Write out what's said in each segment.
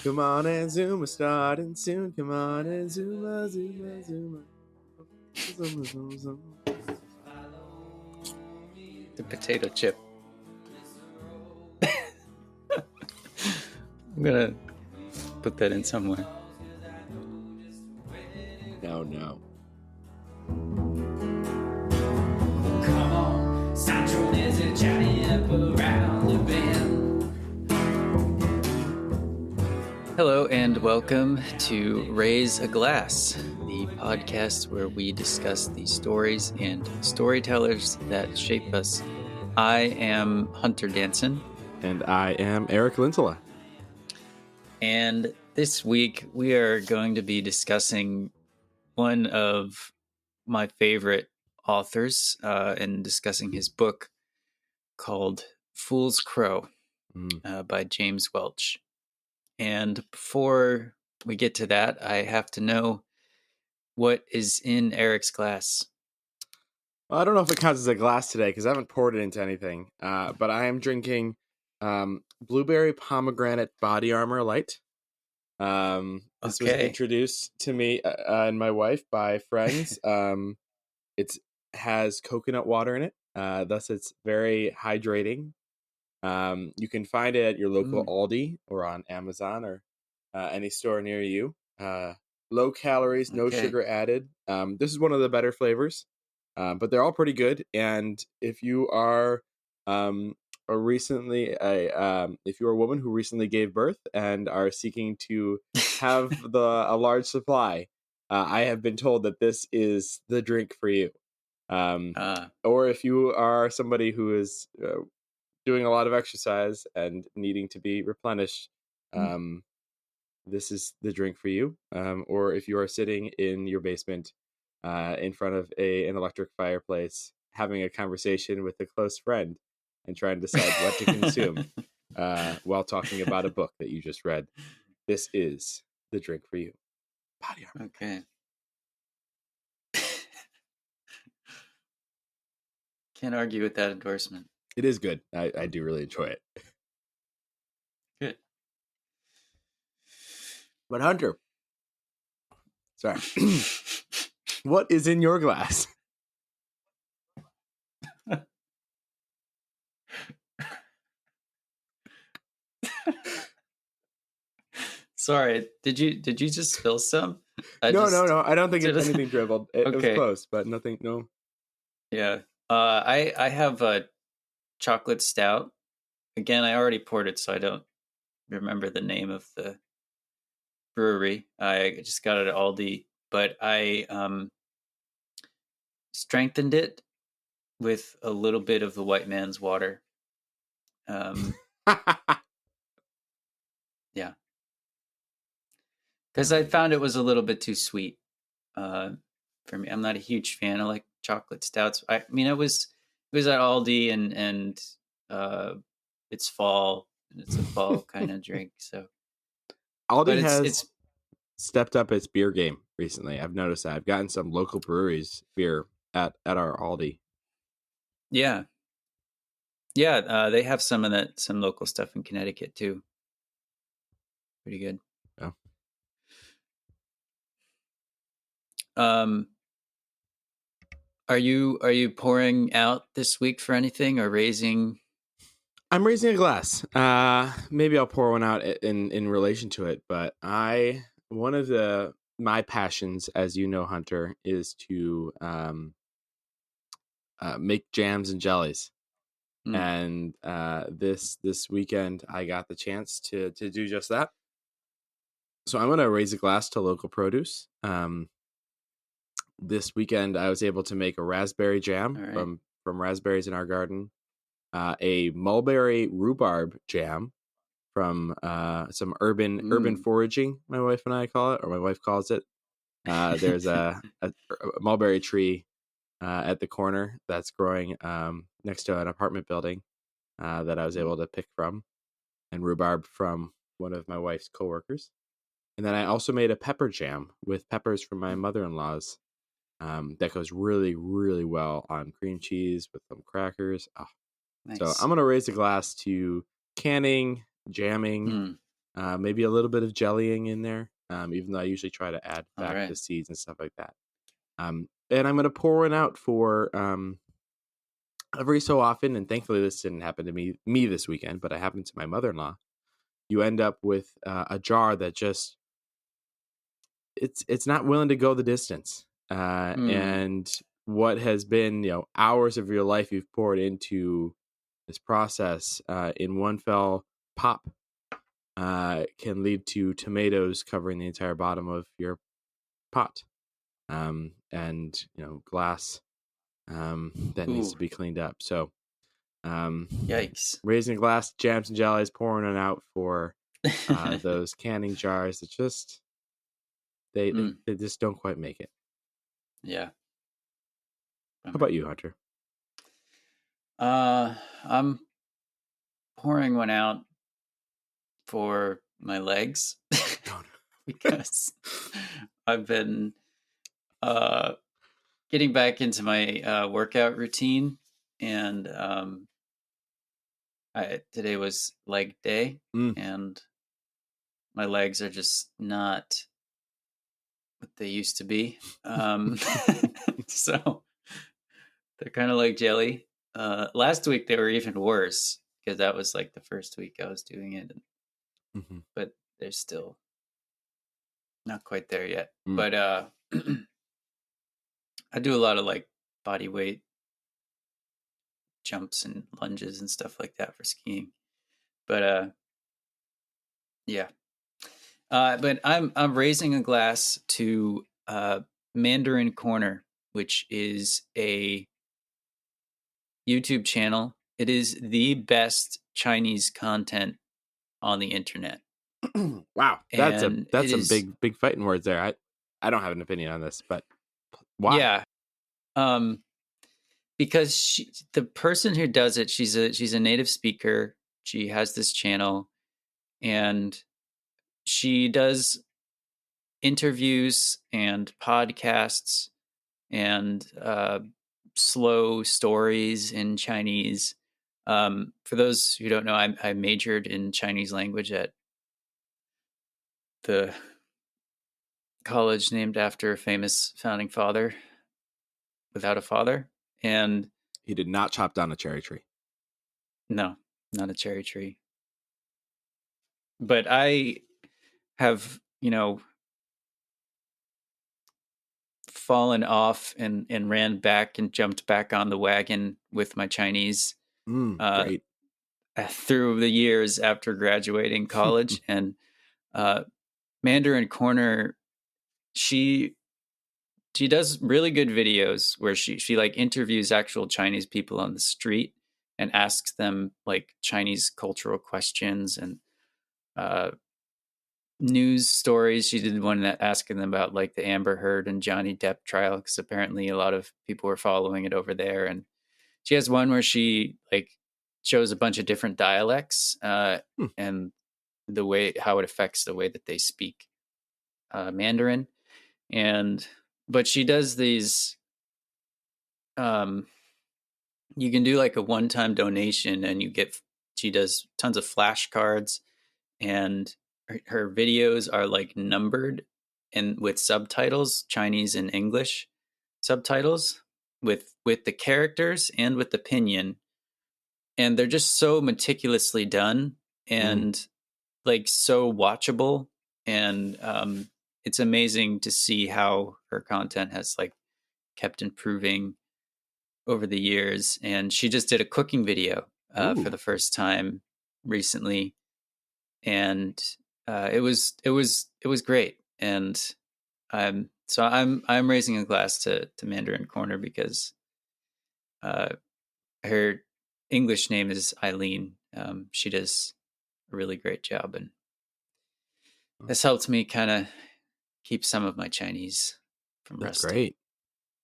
Come on and Zuma, starting soon. Come on and Zuma, Zuma, Zuma. Zuma, Zuma, Zuma. The potato chip. I'm gonna put that in somewhere. No. Come on, Sancho, there's a Johnny up around the bend. Hello and welcome to Raise a Glass, the podcast where we discuss the stories and storytellers that shape us. I am Hunter Danson. And I am Eric Lintola. And this week we are going to be discussing one of my favorite authors and discussing his book called Fool's Crow by James Welch. And before we get to that, I have to know what is in Eric's glass. Well, I don't know if it counts as a glass today because I haven't poured it into anything, but I am drinking Blueberry Pomegranate Body Armor Light. This was introduced to me and my wife by friends. It has coconut water in it, thus it's very hydrating. You can find it at your local Aldi or on Amazon or any store near you. Low calories, no sugar added. This is one of the better flavors, but they're all pretty good. And if you are if you're a woman who recently gave birth and are seeking to have a large supply, I have been told that this is the drink for you. Or if you are somebody who is doing a lot of exercise and needing to be replenished, this is the drink for you. Or if you are sitting in your basement in front of an electric fireplace having a conversation with a close friend and trying to decide what to consume while talking about a book that you just read, this is the drink for you. Body Armor. Okay. Can't argue with that endorsement. It is good. I do really enjoy it. Good. But Hunter, sorry. What is in your glass? Sorry, did you just spill some? No. I don't think it's anything dribbled. It was Okay. close, but nothing. No. Yeah. I have a chocolate stout. Again, I already poured it, so I don't remember the name of the brewery. I just got it at Aldi, but I strengthened it with a little bit of the white man's water. Yeah. Because I found it was a little bit too sweet for me. I'm not a huge fan of like chocolate stouts. I mean, it was at Aldi and it's fall and it's a fall kind of drink. So Aldi has stepped up its beer game recently. I've noticed that. I've gotten some local breweries beer at our Aldi. Yeah, they have some local stuff in Connecticut too. Pretty good. Yeah. Are you pouring out this week for anything or raising? I'm raising a glass. Maybe I'll pour one out in relation to it. But one of my passions, as you know, Hunter, is to make jams and jellies. And this weekend, I got the chance to do just that. So I'm going to raise a glass to local produce. This weekend, I was able to make a raspberry jam from raspberries in our garden, a mulberry rhubarb jam from some urban foraging, my wife and I call it, or my wife calls it. There's a mulberry tree at the corner that's growing next to an apartment building that I was able to pick from, and rhubarb from one of my wife's coworkers. And then I also made a pepper jam with peppers from my mother-in-law's that goes really, really well on cream cheese with some crackers. Oh. Nice. So I'm going to raise a glass to canning, jamming, maybe a little bit of jellying in there, even though I usually try to add All back right. the seeds and stuff like that. And I'm going to pour one out for every so often, and thankfully this didn't happen to me this weekend, but it happened to my mother-in-law. You end up with a jar that just it's not willing to go the distance, and what has been hours of your life you've poured into this process in one fell pop can lead to tomatoes covering the entire bottom of your pot, and glass that needs to be cleaned up. So Yikes. raising a glass, jams and jellies, pouring it out for those canning jars. It's just they just don't quite make it. Yeah. How about you, Hunter? I'm pouring one out for my legs because I've been getting back into my workout routine, and today was leg day, and my legs are just not what they used to be. So they're kind of like jelly. Last week they were even worse because that was like the first week I was doing it, but they're still not quite there yet. But I do a lot of like body weight jumps and lunges and stuff like that for skiing. But yeah. But I'm raising a glass to Mandarin Corner, which is a YouTube channel. It is the best Chinese content on the internet. Wow, that's And some big fighting words there. I don't have an opinion on this, but why? Yeah, because the person who does it, she's a native speaker. She has this channel, and she does interviews and podcasts and slow stories in Chinese. For those who don't know, I majored in Chinese language at the college named after a famous founding father without a father. And he did not chop down a cherry tree. No, not a cherry tree. But I have, fallen off and ran back and jumped back on the wagon with my Chinese Great. through the years after graduating college. And Mandarin Corner, she does really good videos where she like interviews actual Chinese people on the street and asks them like Chinese cultural questions and news stories. She did one that asking them about like the Amber Heard and Johnny Depp trial, because apparently a lot of people were following it over there. And she has one where she like shows a bunch of different dialects and the way how it affects the way that they speak Mandarin. But she does these you can do like a one-time donation and she does tons of flashcards, and her videos are like numbered and with subtitles, Chinese and English subtitles with the characters and with the pinyin. And they're just so meticulously done and like so watchable. And it's amazing to see how her content has like kept improving over the years. And she just did a cooking video for the first time recently, and it was great. And so I'm raising a glass to Mandarin Corner because her English name is Eileen. She does a really great job, and this helped me kind of keep some of my Chinese from That's rusting. great.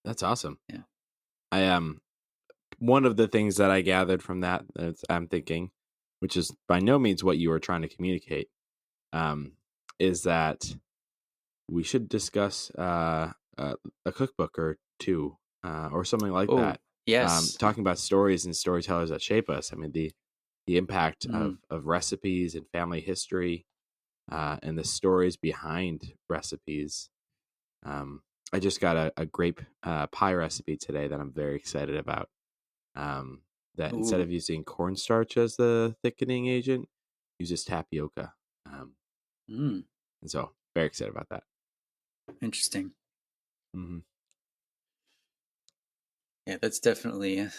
That's awesome. Yeah. I one of the things that I gathered from that I'm thinking, which is by no means what you were trying to communicate, is that we should discuss a cookbook or two or something like that. Yes. Talking about stories and storytellers that shape us. I mean, the impact of recipes and family history and the stories behind recipes. I just got a grape pie recipe today that I'm very excited about. That instead Ooh, of using cornstarch as the thickening agent, uses tapioca. mm, And so very excited about that. interesting. Mm-hmm. Yeah, that's definitely a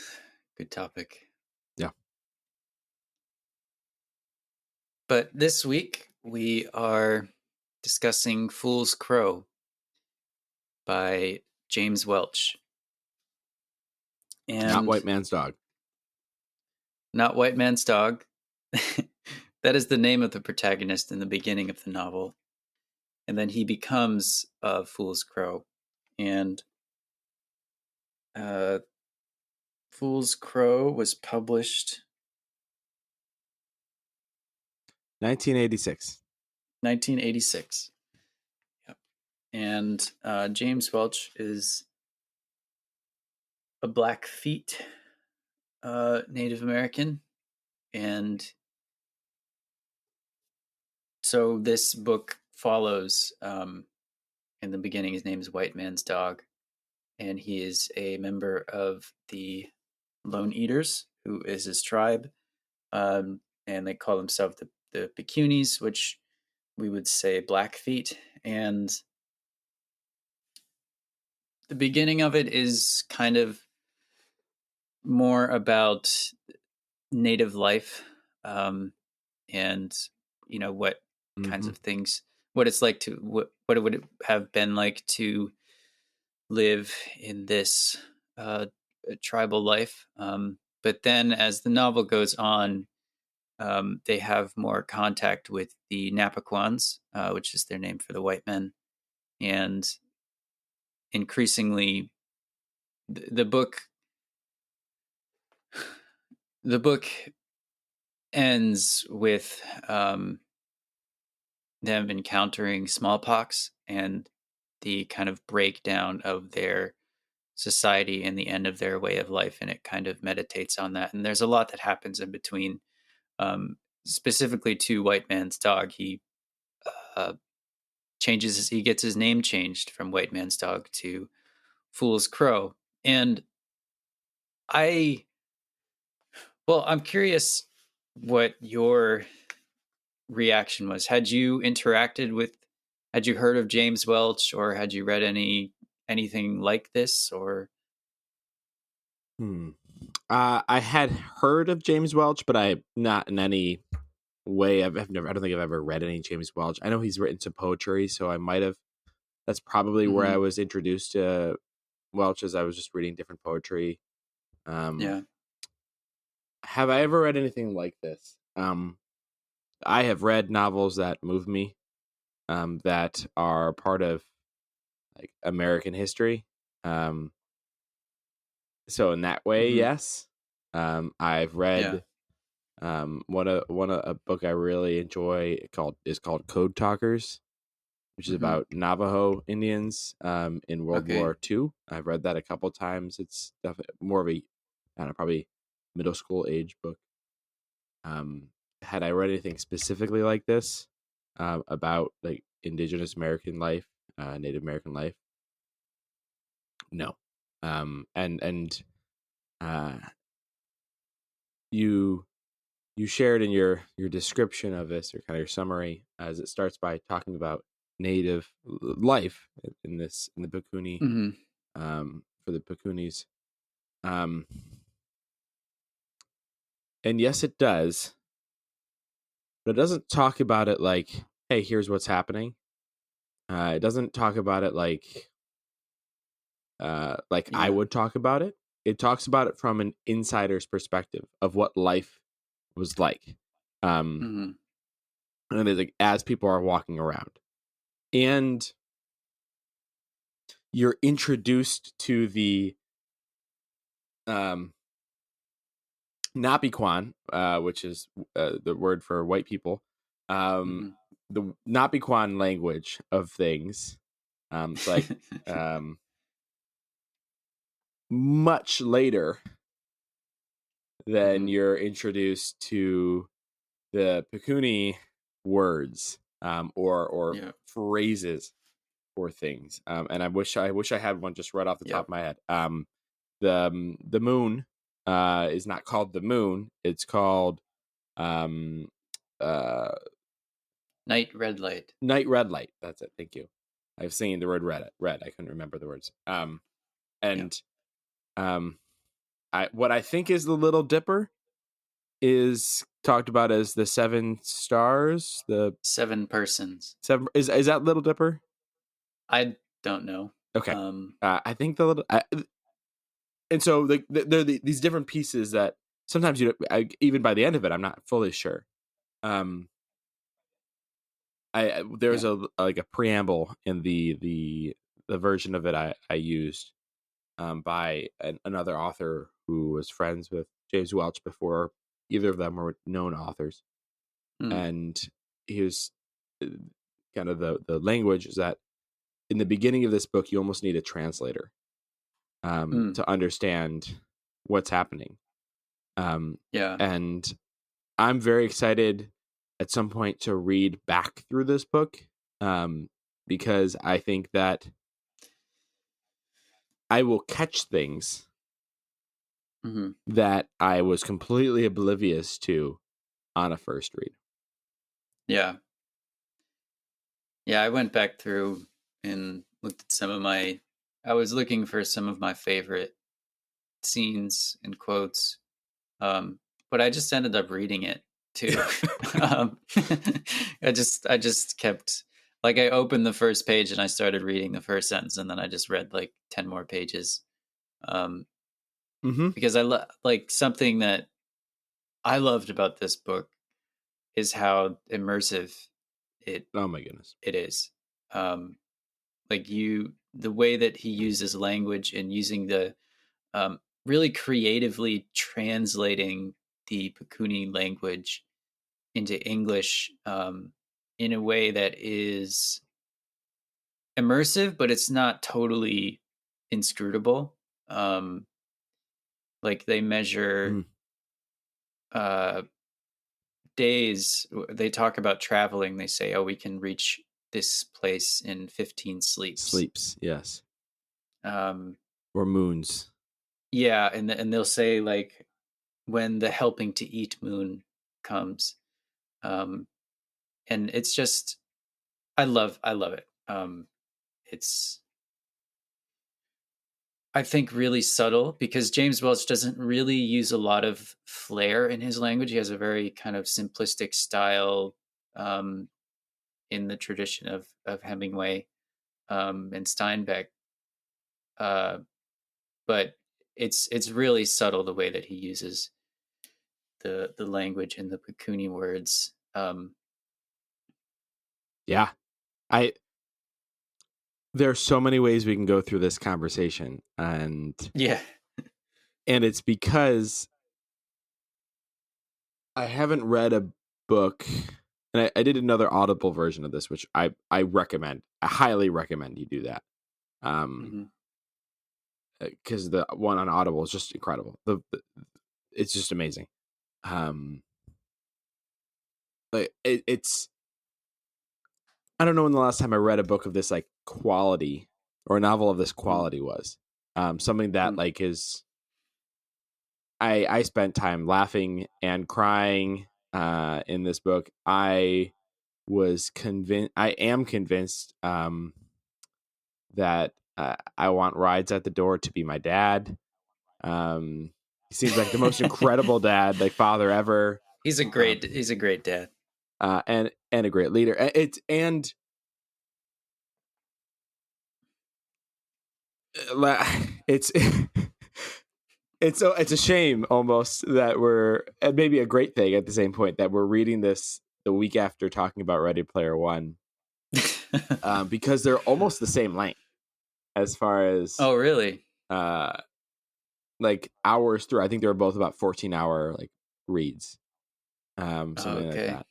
good topic. Yeah. But this week we are discussing Fool's Crow by James Welch. Not And White Man's Dog. not White Man's Dog. That is the name of the protagonist in the beginning of the novel. And then he becomes Fool's Crow. And uh, Fool's Crow was published 1986. 1986. Yep. And James Welch is a Blackfeet Native American. And so this book follows, in the beginning, his name is White Man's Dog. And he is a member of the Lone Eaters, who is his tribe. And they call themselves the Pecunies, which we would say Blackfeet. And the beginning of it is kind of more about native life, and what kinds Mm-hmm. of things, what it's like to what it would have been like to live in this tribal life. But then as the novel goes on, they have more contact with the Napaquans, which is their name for the white men, and increasingly the book the book ends with them encountering smallpox and the kind of breakdown of their society and the end of their way of life, and it kind of meditates on that. And there's a lot that happens in between. Specifically to White Man's Dog, he uh, he gets his name changed from White Man's Dog to Fool's Crow. And I'm curious what your reaction was. Had you heard of James Welch, or had you read anything like this, or? I had heard of James Welch, but I not in any way. I've never. I don't think I've ever read any James Welch. I know he's written some poetry, so I might have. That's probably where I Mhm. was introduced to Welch, as I was just reading different poetry. Yeah. Have I ever read anything like this? I have read novels that move me, that are part of like American history. So in that way, Mhm. yes. I've Yeah. read a book I really enjoy called Code Talkers, which is Mhm. about Navajo Indians in World Okay. War II. I've read that a couple times. It's definitely more of a, I don't know, probably middle school age book. Had I read anything specifically like this about like indigenous American life, Native American life? No. And uh, you shared in your description of this, or kind of your summary, as it starts by talking about native life in the Pekuni, Mhm. for the Pekuni's, um, and yes, it does, but it doesn't talk about it like, hey, here's what's happening. It doesn't talk about it like I Yeah. would talk about it. It talks about it from an insider's perspective of what life was like, um, Mhm. and it's like as people are walking around, and you're introduced to the um, Napiquan, which is the word for white people, Mhm. the Napiquan language of things. It's like um, much later than Mhm. you're introduced to the Pekuni words. or Yeah. phrases for things. And I wish I had one just right off the top of my head. The moon is not called the moon. It's called um, Night red light. night red light. That's it. Thank you. I was saying the word red. I couldn't remember the words. And what I think is the Little Dipper is talked about as the 7 stars. The 7 persons. 7 is that Little Dipper? I don't know. Okay. I think the little, and so there are these different pieces that sometimes even by the end of it, I'm not fully sure. There's a preamble in the version of it I used by another author who was friends with James Welch before either of them were known authors, and he was kind of the language is that in the beginning of this book you almost need a translator to understand what's happening. And I'm very excited at some point to read back through this book because I think that I will catch things that I was completely oblivious to on a first read. Yeah. Yeah, I went back through and looked at I was looking for some of my favorite scenes and quotes, but I just ended up reading it too. I just kept, like, I opened the first page and I started reading the first sentence, and then I just read like 10 more pages. Because like something that I loved about this book is how immersive oh my goodness it is. Like the way that he uses language and using the really creatively translating the Pekuni language into English in a way that is immersive, but it's not totally inscrutable. Like they measure days. They talk about traveling. They say, "Oh, we can reach this place in 15 sleeps." Sleeps, yes. Or moons. Yeah, and they'll say like when the helping to eat moon comes, and it's just I love it. It's I think really subtle because James Welch doesn't really use a lot of flair in his language. He has a very kind of simplistic style in the tradition of Hemingway and Steinbeck. But it's really subtle the way that he uses the language and the Pekuni words. Yeah. There are so many ways we can go through this conversation, and it's because I haven't read a book, and I did another Audible version of this, which I recommend. I highly recommend you do that. Because the one on Audible is just incredible. It's just amazing. It's I don't know when the last time I read a book of this like quality or a novel of this quality was. Something that like is I spent time laughing and crying in this book. I am convinced that I want rides at the door to be my dad. He seems like the most incredible dad, like father ever. He's a great dad. And a great leader. It's a shame almost that we're, and maybe a great thing at the same point, that we're reading this the week after talking about Ready Player One, because they're almost the same length as far as really like hours through. I think they were both about 14-hour like reads, something like that.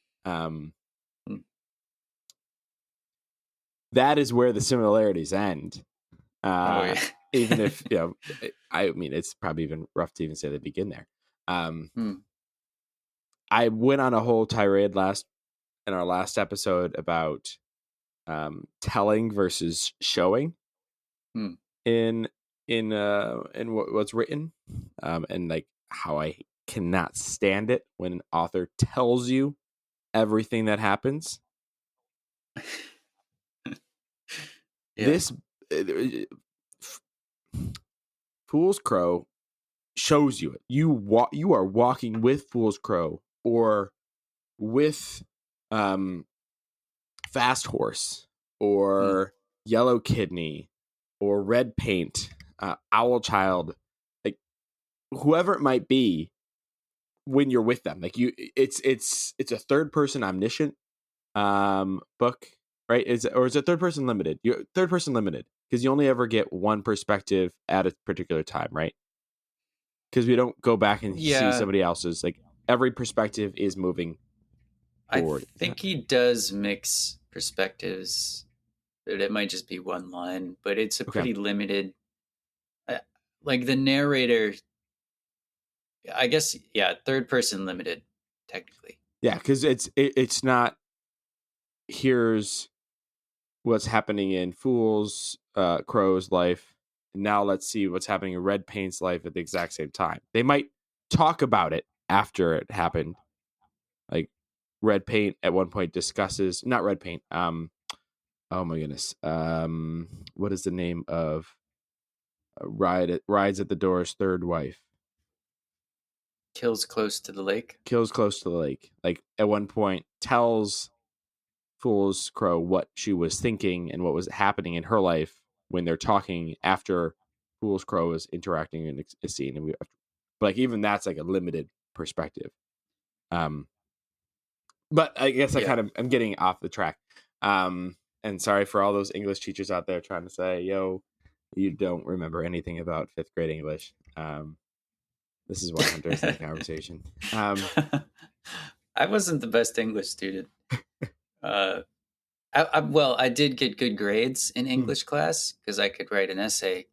That is where the similarities end. Even if I mean, it's probably even rough to even say they begin there. I went on a whole tirade last in our last episode about telling versus showing Hmm. in what's written, and like how I cannot stand it when an author tells you everything that happens. Yeah. This Fool's Crow shows you it. You are walking with Fool's Crow or with Fast Horse or Yellow Kidney or Red Paint, Owl Child, like whoever it might be when you're with them. Like it's a third person omniscient book, right? Is it third person limited? You third person limited because you only ever get one perspective at a particular time, right? Because we don't go back and see somebody else's. Like every perspective is moving forward. I think he does mix perspectives. It might just be one line, but it's a pretty limited. Like the narrator, I guess, third person limited, technically. Yeah, because it's not. Here's what's happening in Fool's Crow's life. Now let's see what's happening in Red Paint's life at the exact same time. They might talk about it after it happened. Like Red Paint at one point discusses not Red Paint. Oh my goodness. What is the name of Rides at the Door's third wife? Kills Close to the Lake. Kills Close to the Lake. Like at one point tells Fool's Crow what she was thinking and what was happening in her life when they're talking after Fool's Crow is interacting in a scene. And but like even that's like a limited perspective. But I guess I'm getting off the track. And sorry for all those English teachers out there trying to say, yo, you don't remember anything about fifth grade English. This is why Hunter's in the conversation. I wasn't the best English student. I did get good grades in English class because I could write an essay.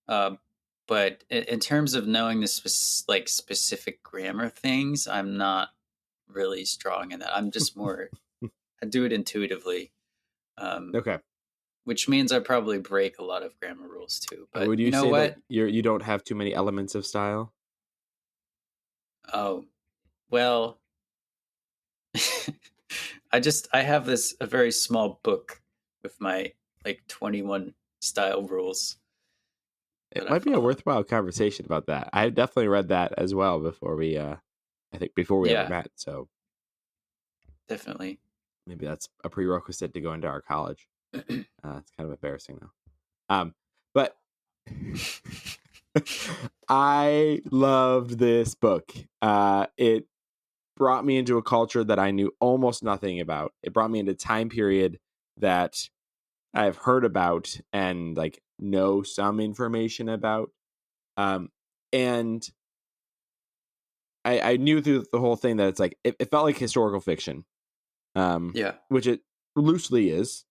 But in terms of knowing the specific grammar things, I'm not really strong in that. I'm just more, I do it intuitively. Okay. Which means I probably break a lot of grammar rules too. But would you know say what? that you don't have too many elements of style? Oh, well, I have a very small book with my 21 style rules. It might be a worthwhile conversation about that. I definitely read that as well before we ever met. So definitely, maybe that's a prerequisite to go into our college. It's kind of embarrassing though. But I loved this book. It brought me into a culture that I knew almost nothing about. It brought me into a time period that I've heard about and like know some information about. And I knew through the whole thing that it's like it felt like historical fiction. Which it loosely is,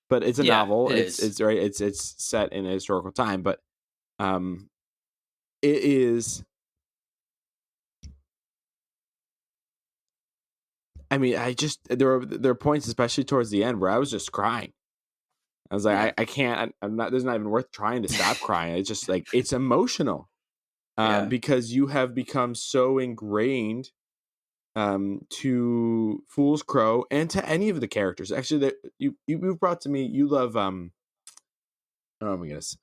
but it's a novel. It's right. It's set in a historical time, but it is. I mean, there are points, especially towards the end, where I was just crying. I was like, I can't. I'm not. There's not even worth trying to stop crying. It's just like it's emotional, because you have become so ingrained, to Fool's Crow and to any of the characters. Actually, that you've brought to me. You love oh my goodness.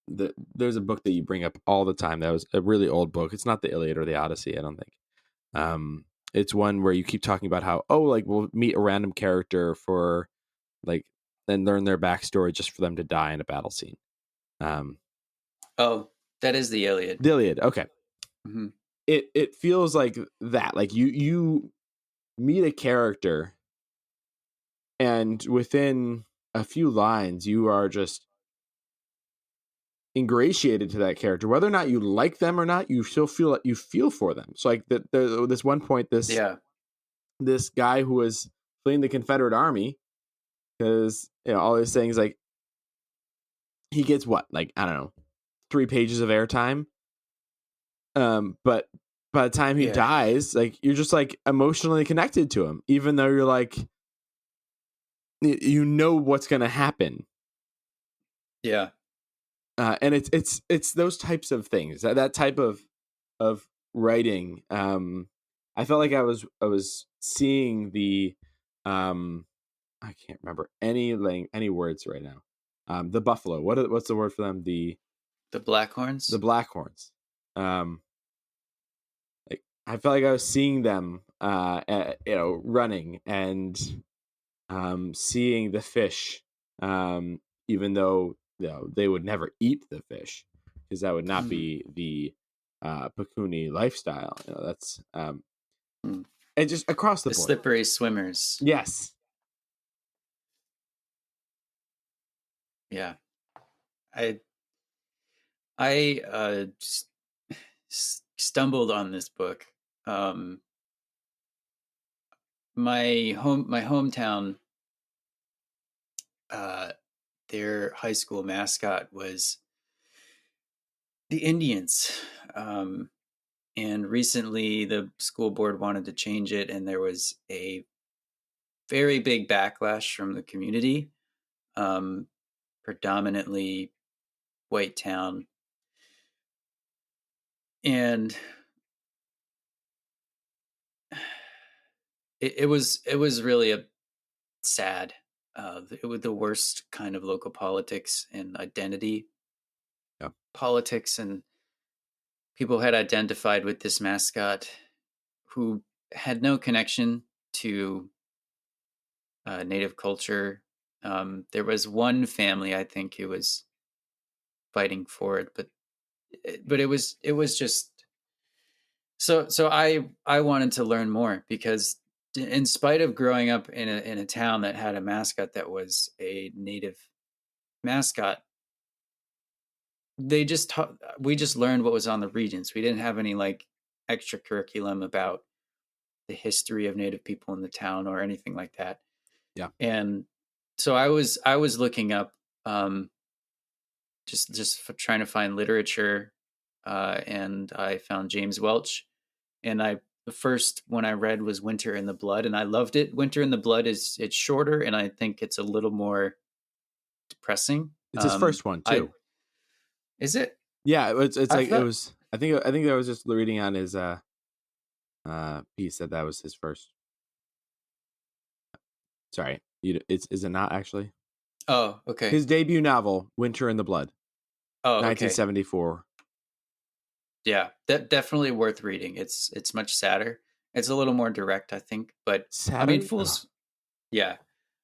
There's a book that you bring up all the time. That was a really old book. It's not the Iliad or the Odyssey, I don't think. It's one where you keep talking about how we'll meet a random character for and learn their backstory just for them to die in a battle scene. That is the Iliad. The Iliad, okay. Mm-hmm. It feels like that. Like you meet a character, and within a few lines, you are just ingratiated to that character, whether or not you like them or not. You still feel like you feel for them. So like this one point, this guy who was fleeing the Confederate Army because all he's saying is like he gets what, like I don't know, 3 pages of airtime, but by the time he dies, like you're just like emotionally connected to him, even though you're like, you know what's gonna happen. Yeah. And it's those types of things, that type of writing. I felt like I was seeing the I can't remember any words right now. The buffalo. What's the word for them? The Blackhorns. The Blackhorns. Like I felt like I was seeing them, running and seeing the fish, even though they would never eat the fish because that would not be the Pakuni lifestyle. That's and just across the board. Slippery swimmers. Yes. Yeah. I stumbled on this book. My hometown, their high school mascot was the Indians. And recently the school board wanted to change it, and there was a very big backlash from the community. Predominantly white town. And it was really a sad, it was the worst kind of local politics and identity politics, and people had identified with this mascot who had no connection to native culture. There was one family, I think, who was fighting for it, but it was just so I wanted to learn more, because in spite of growing up in a town that had a mascot that was a native mascot, we just learned what was on the regions. We didn't have any like extra curriculum about the history of native people in the town or anything like that. Yeah. And so I was looking up, just for trying to find literature, and I found James Welch, and the first one I read was Winter in the Blood, and I loved it. Winter in the Blood it's shorter, and I think it's a little more depressing. It's his first one too. Is it? Yeah, it's like it was. I think I was just reading on his piece that was his first. Sorry, is it not actually? Oh, okay. His debut novel, Winter in the Blood. Oh, okay. 1974. Yeah, definitely worth reading. It's much sadder. It's a little more direct, I think. But sadder? I mean, Fools. Oh. Yeah,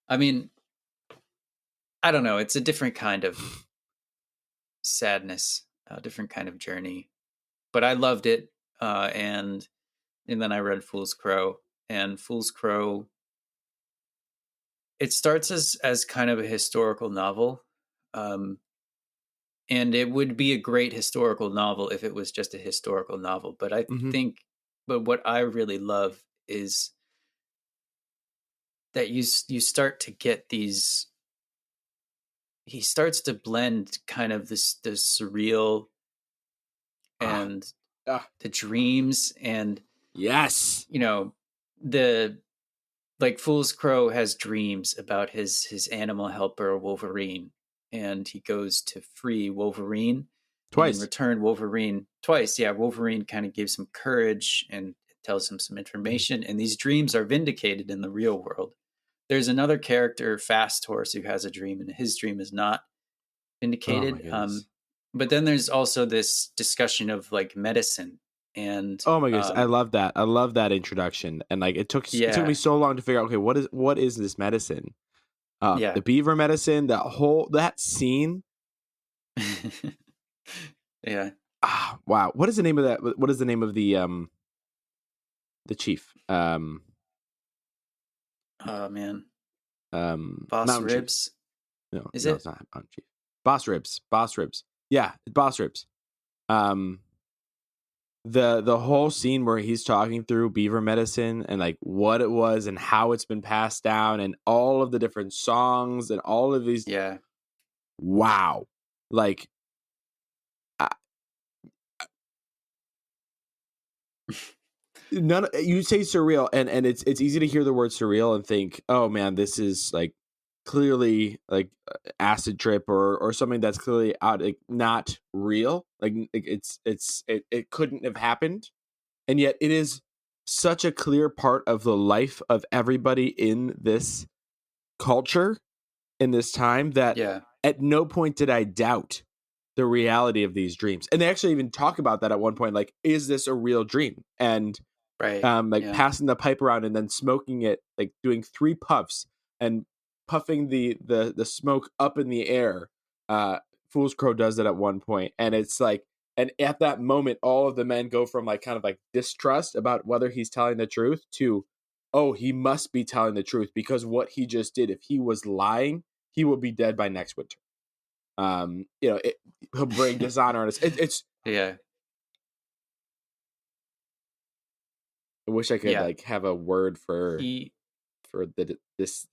I mean, I don't know. It's a different kind of sadness, a different kind of journey. But I loved it, and then I read Fool's Crow, and Fool's Crow. It starts as kind of a historical novel, and it would be a great historical novel if it was just a historical novel. But I think, but what I really love is that you start to get these. He starts to blend kind of the surreal and the dreams, and yes, the like Fool's Crow has dreams about his animal helper Wolverine, and he goes to free Wolverine twice. And in return, Wolverine kind of gives him courage and tells him some information, and these dreams are vindicated in the real world. There's another character, Fast Horse, who has a dream, and his dream is not vindicated. But then there's also this discussion of like medicine. And oh my goodness, I love that. I love that introduction. And like it took me so long to figure out, okay, what is this medicine? The beaver medicine, that scene. Yeah. Wow. What is the name of that? What is the name of the chief? Oh man. Boss Mountain Ribs. Chief. No, it's not Mountain Chief. Boss Ribs. Yeah, Boss Ribs. The whole scene where he's talking through beaver medicine and like what it was and how it's been passed down and all of the different songs and all of these. Yeah. Wow. Like You say surreal, and it's easy to hear the word surreal and think, oh man, this is like clearly like acid trip or something that's clearly out, like not real, like it couldn't have happened, and yet it is such a clear part of the life of everybody in this culture in this time that Yeah. at no point did I doubt the reality of these dreams. And they actually even talk about that at one point, like, is this a real dream? And Right. like Yeah. passing the pipe around and then smoking it, like doing 3 puffs and puffing the smoke up in the air. Fool's Crow does it at one point, and it's like, and at that moment, all of the men go from like kind of like distrust about whether he's telling the truth to, oh, he must be telling the truth because what he just did, if he was lying, he will be dead by next winter. He'll bring dishonor on us. It's. Yeah. I wish I could Yeah. like have a word for He. this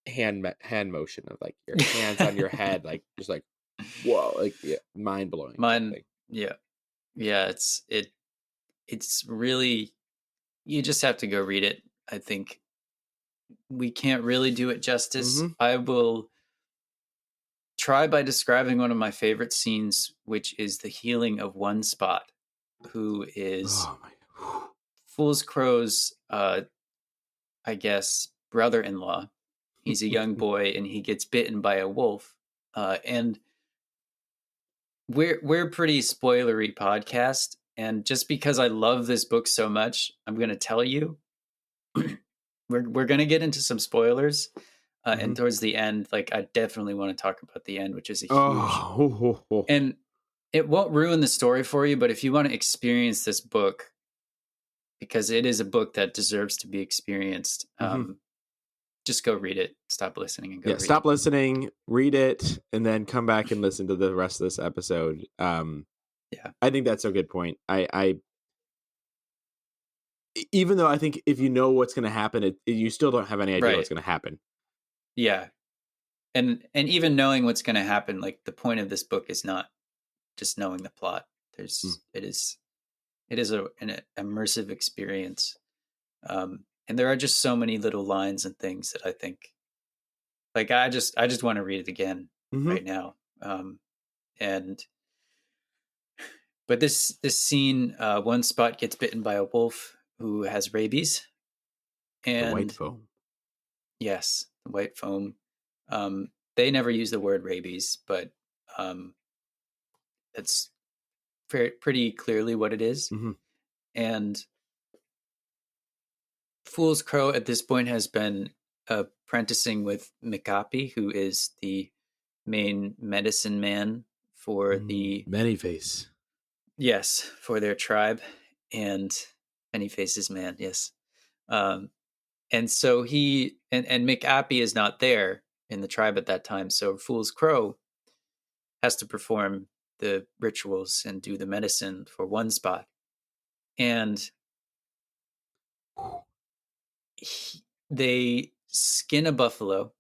hand motion of like your hands on your head, like just like whoa, like yeah, mind blowing. Mine. Yeah. Yeah. It's really, you just have to go read it. I think we can't really do it justice. Mhm. I will try by describing one of my favorite scenes, which is the healing of One Spot, who is Oh my. Fool's Crow's, I guess, brother-in-law. He's a young boy, and he gets bitten by a wolf. And we're a pretty spoilery podcast, and just because I love this book so much, I'm going to tell you. We're going to get into some spoilers, and towards the end, like I definitely want to talk about the end, which is a huge, and it won't ruin the story for you, but if you want to experience this book, because it is a book that deserves to be experienced, just go read it. Stop listening and go. Yeah, read stop it. listening, read it, and then come back and listen to the rest of this episode. Yeah, I think that's a good point. I even though I think if you know what's going to happen, you still don't have any idea what's right. going to happen. Yeah, and even knowing what's going to happen, like the point of this book is not just knowing the plot. It is an immersive experience, and there are just so many little lines and things that I think, like I just want to read it again right now. And but this scene, One Spot gets bitten by a wolf who has rabies, The and white foam. yes, the white foam. They never use the word rabies, but it's pretty clearly what it is. And Fool's Crow at this point has been apprenticing with Mikapi, who is the main medicine man for the Many-Face. Yes, for their tribe, and Many Faces Man, yes. And so he and Mikapi is not there in the tribe at that time, so Fool's Crow has to perform the rituals and do the medicine for One Spot. And they skin a buffalo,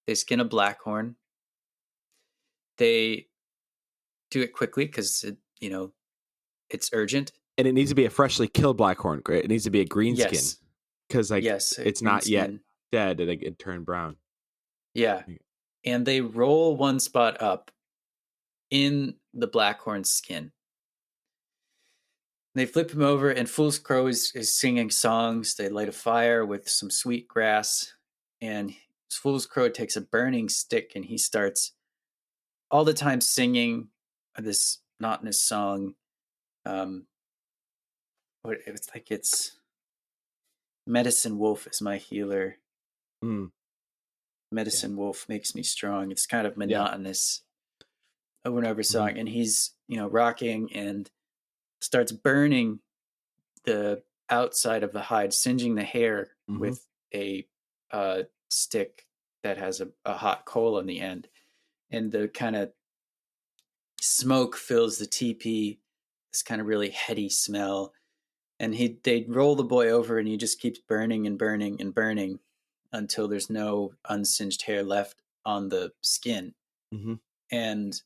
they skin a blackhorn. They do it quickly because it's urgent, and it needs to be a freshly killed blackhorn. It needs to be a green skin yes, because like yes, it's not yet dead and it turned brown. Yeah, and they roll One Spot up in the blackhorn's skin. They flip him over, and Fool's Crow is singing songs. They light a fire with some sweet grass, and Fool's Crow takes a burning stick, and he starts all the time singing this monotonous song. It's Medicine Wolf is my healer. Medicine Wolf makes me strong. It's kind of monotonous over and over song, and he's rocking and starts burning the outside of the hide, singeing the hair with a stick that has a hot coal on the end, and the kind of smoke fills the teepee. This kind of really heady smell, and they roll the boy over, and he just keeps burning and burning and burning until there's no unsinged hair left on the skin. And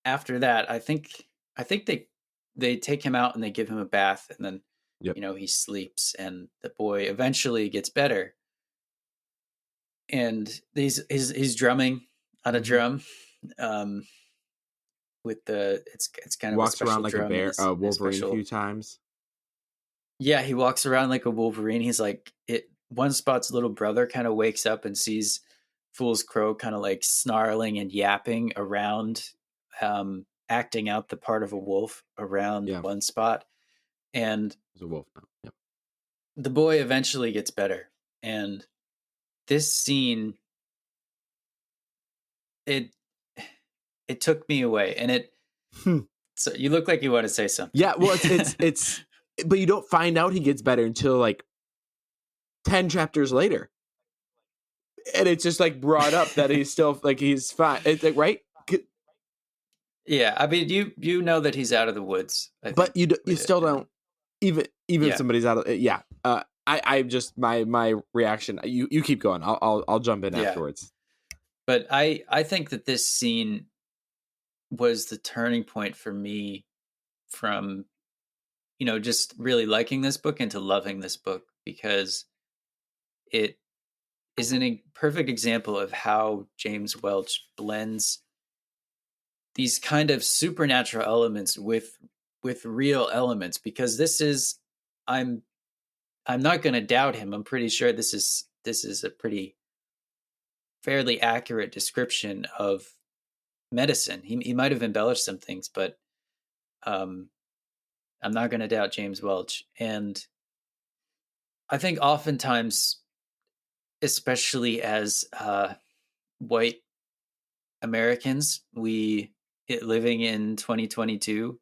after that, I think I think they take him out and they give him a bath, and then Yep. he sleeps, and the boy eventually gets better. And he's drumming on a drum, with it's kind of a Walks special around like a drum and bear, a Wolverine a special. few times. Yeah, he walks around like a Wolverine. He's like One Spot's little brother kind of wakes up and sees Fool's Crow kind of like snarling and yapping around, acting out the part of a wolf around Yeah. One Spot, and He's a wolf now. Yep. the boy eventually gets better. And this scene, it took me away, and it. So you look like you want to say something. Yeah, well, it's but you don't find out he gets better until like 10 chapters later. And it's just like brought up that he's still like he's fine. It's like, right? Yeah, I mean, you know that he's out of the woods, But you still don't even if somebody's out of it. Yeah. I just my reaction. You keep going. I'll jump in afterwards. But I think that this scene was the turning point for me from just really liking this book into loving this book, because it is a perfect example of how James Welch blends these kind of supernatural elements with real elements. Because this is, I'm not going to doubt him. I'm pretty sure this is a pretty fairly accurate description of medicine. He might have embellished some things, but I'm not going to doubt James Welch. And I think oftentimes, especially as white Americans, living in 2022,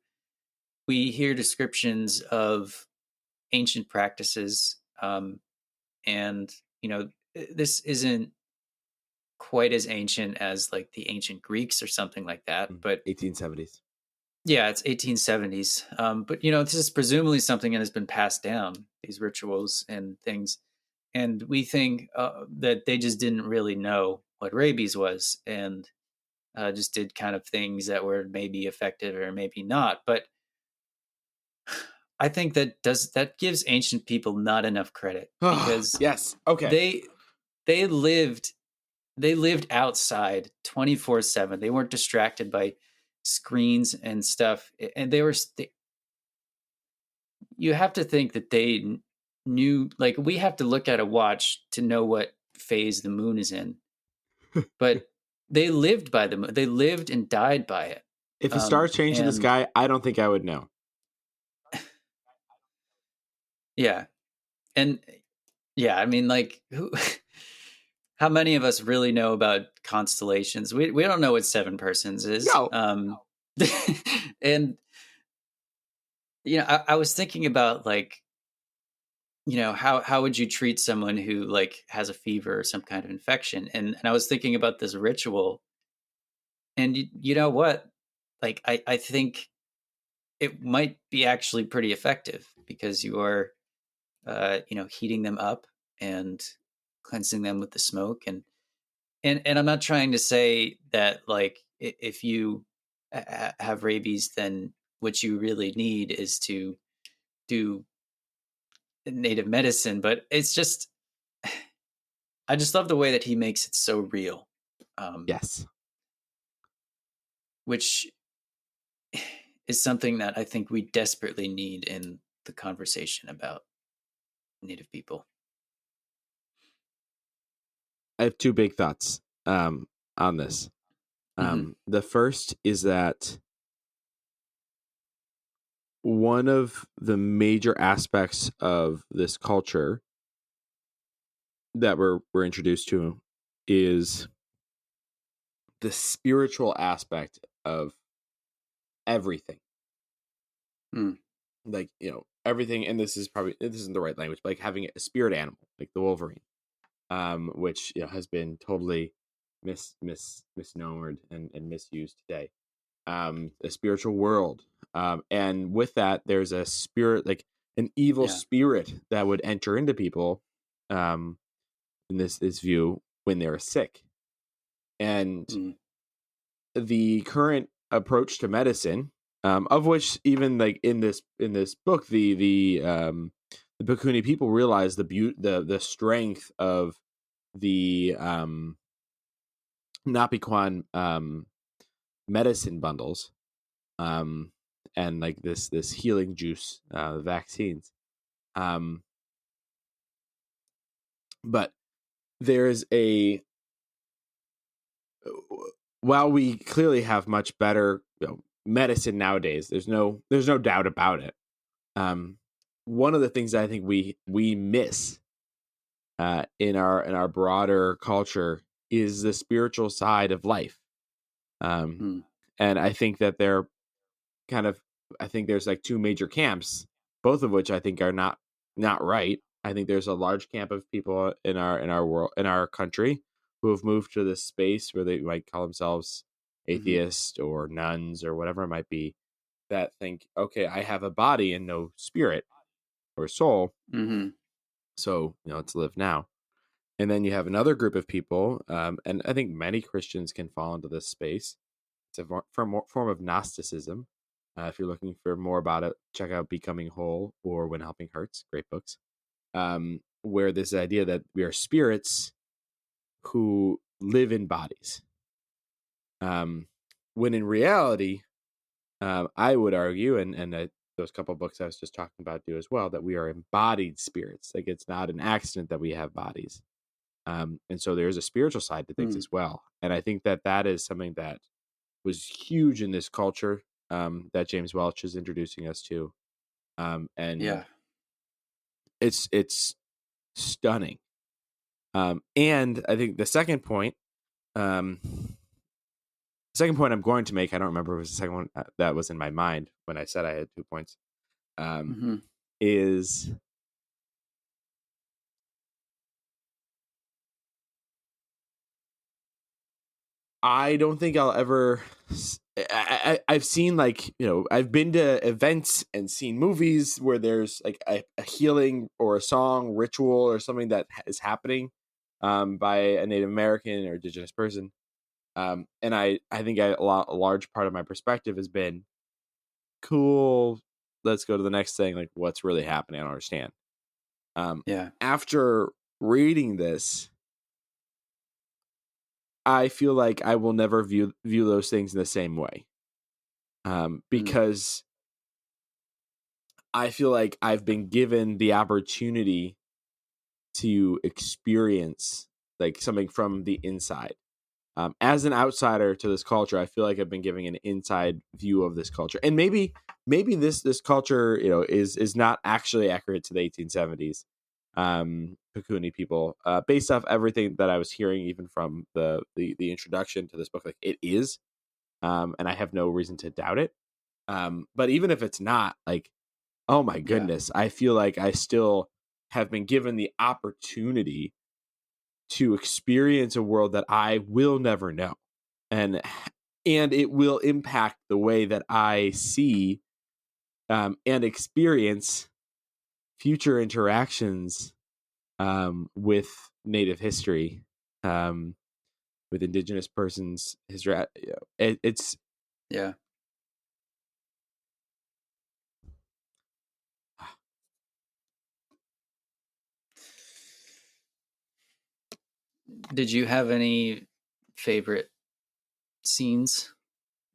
we hear descriptions of ancient practices, and this isn't quite as ancient as like the ancient Greeks or something like that, but 1870s. Yeah, it's 1870s. But this is presumably something that has been passed down, these rituals and things. And we think that they just didn't really know what rabies was, and just did kind of things that were maybe effective or maybe not. But I think that gives ancient people not enough credit, because yes, okay, they lived outside 24/7. They weren't distracted by screens and stuff, and you have to think that they knew, like, we have to look at a watch to know what phase the moon is in, but they lived by the moon. They lived and died by it. If the stars change in the sky, I don't think I would know. Yeah. And yeah, I mean, like, how many of us really know about constellations? We don't know what seven persons is. No. And I was thinking about, like, how would you treat someone who like has a fever or some kind of infection? And I was thinking about this ritual, and you know what? Like, I think it might be actually pretty effective, because you are, heating them up and cleansing them with the smoke. And I'm not trying to say that, like, if you have rabies, then what you really need is to do native medicine. But it's just, I just love the way that he makes it so real. Yes. Which is something that I think we desperately need in the conversation about Native people. I have two big thoughts on this. The first is that one of the major aspects of this culture that we're introduced to is the spiritual aspect of everything. Like, everything, and this isn't the right language, but like having a spirit animal, like the Wolverine, which has been totally misnomered and misused today. A spiritual world, and with that, there's a spirit, like an evil spirit that would enter into people, in this view, when they're sick. And the current approach to medicine of which even like in this book, the Bikuni people realize the strength of the Napiquan medicine bundles, and like this healing juice, vaccines. But there's while we clearly have much better medicine nowadays, there's no doubt about it. One of the things that I think we miss in our broader culture is the spiritual side of life. And I think that I think there's like two major camps, both of which I think are not right. I think there's a large camp of people in our world, in our country, who have moved to this space where they might call themselves atheist or nuns or whatever it might be, that think, okay, I have a body and no spirit or soul, so let's live now. And then you have another group of people, and I think many Christians can fall into this space. It's a form of Gnosticism. If you're looking for more about it, check out Becoming Whole or When Helping Hurts. Great books. Where this idea that we are spirits who live in bodies. When in reality, I would argue, and those couple books I was just talking about do as well, that we are embodied spirits. Like, it's not an accident that we have bodies. And so there is a spiritual side to things as well. And I think that is something that was huge in this culture, that James Welch is introducing us to. And it's stunning. And I think the second point I'm going to make, I don't remember if it was the second one that was in my mind when I said I had 2 points, is I don't think I'll ever. I've seen, like, I've been to events and seen movies where there's like a healing or a song ritual or something that is happening by a Native American or indigenous person. And I think a large part of my perspective has been, cool, let's go to the next thing. Like, what's really happening? I don't understand. After reading this, I feel like I will never view those things in the same way, because I feel like I've been given the opportunity to experience like something from the inside. As an outsider to this culture, I feel like I've been giving an inside view of this culture, and maybe this culture, is not actually accurate to the 1870s. Pekuni people, based off everything that I was hearing, even from the introduction to this book, like, it is, and I have no reason to doubt it. But even if it's not, like, oh my goodness, I feel like I still have been given the opportunity to experience a world that I will never know, and it will impact the way that I see and experience future interactions with Native history, with indigenous persons' history. It's Did you have any favorite scenes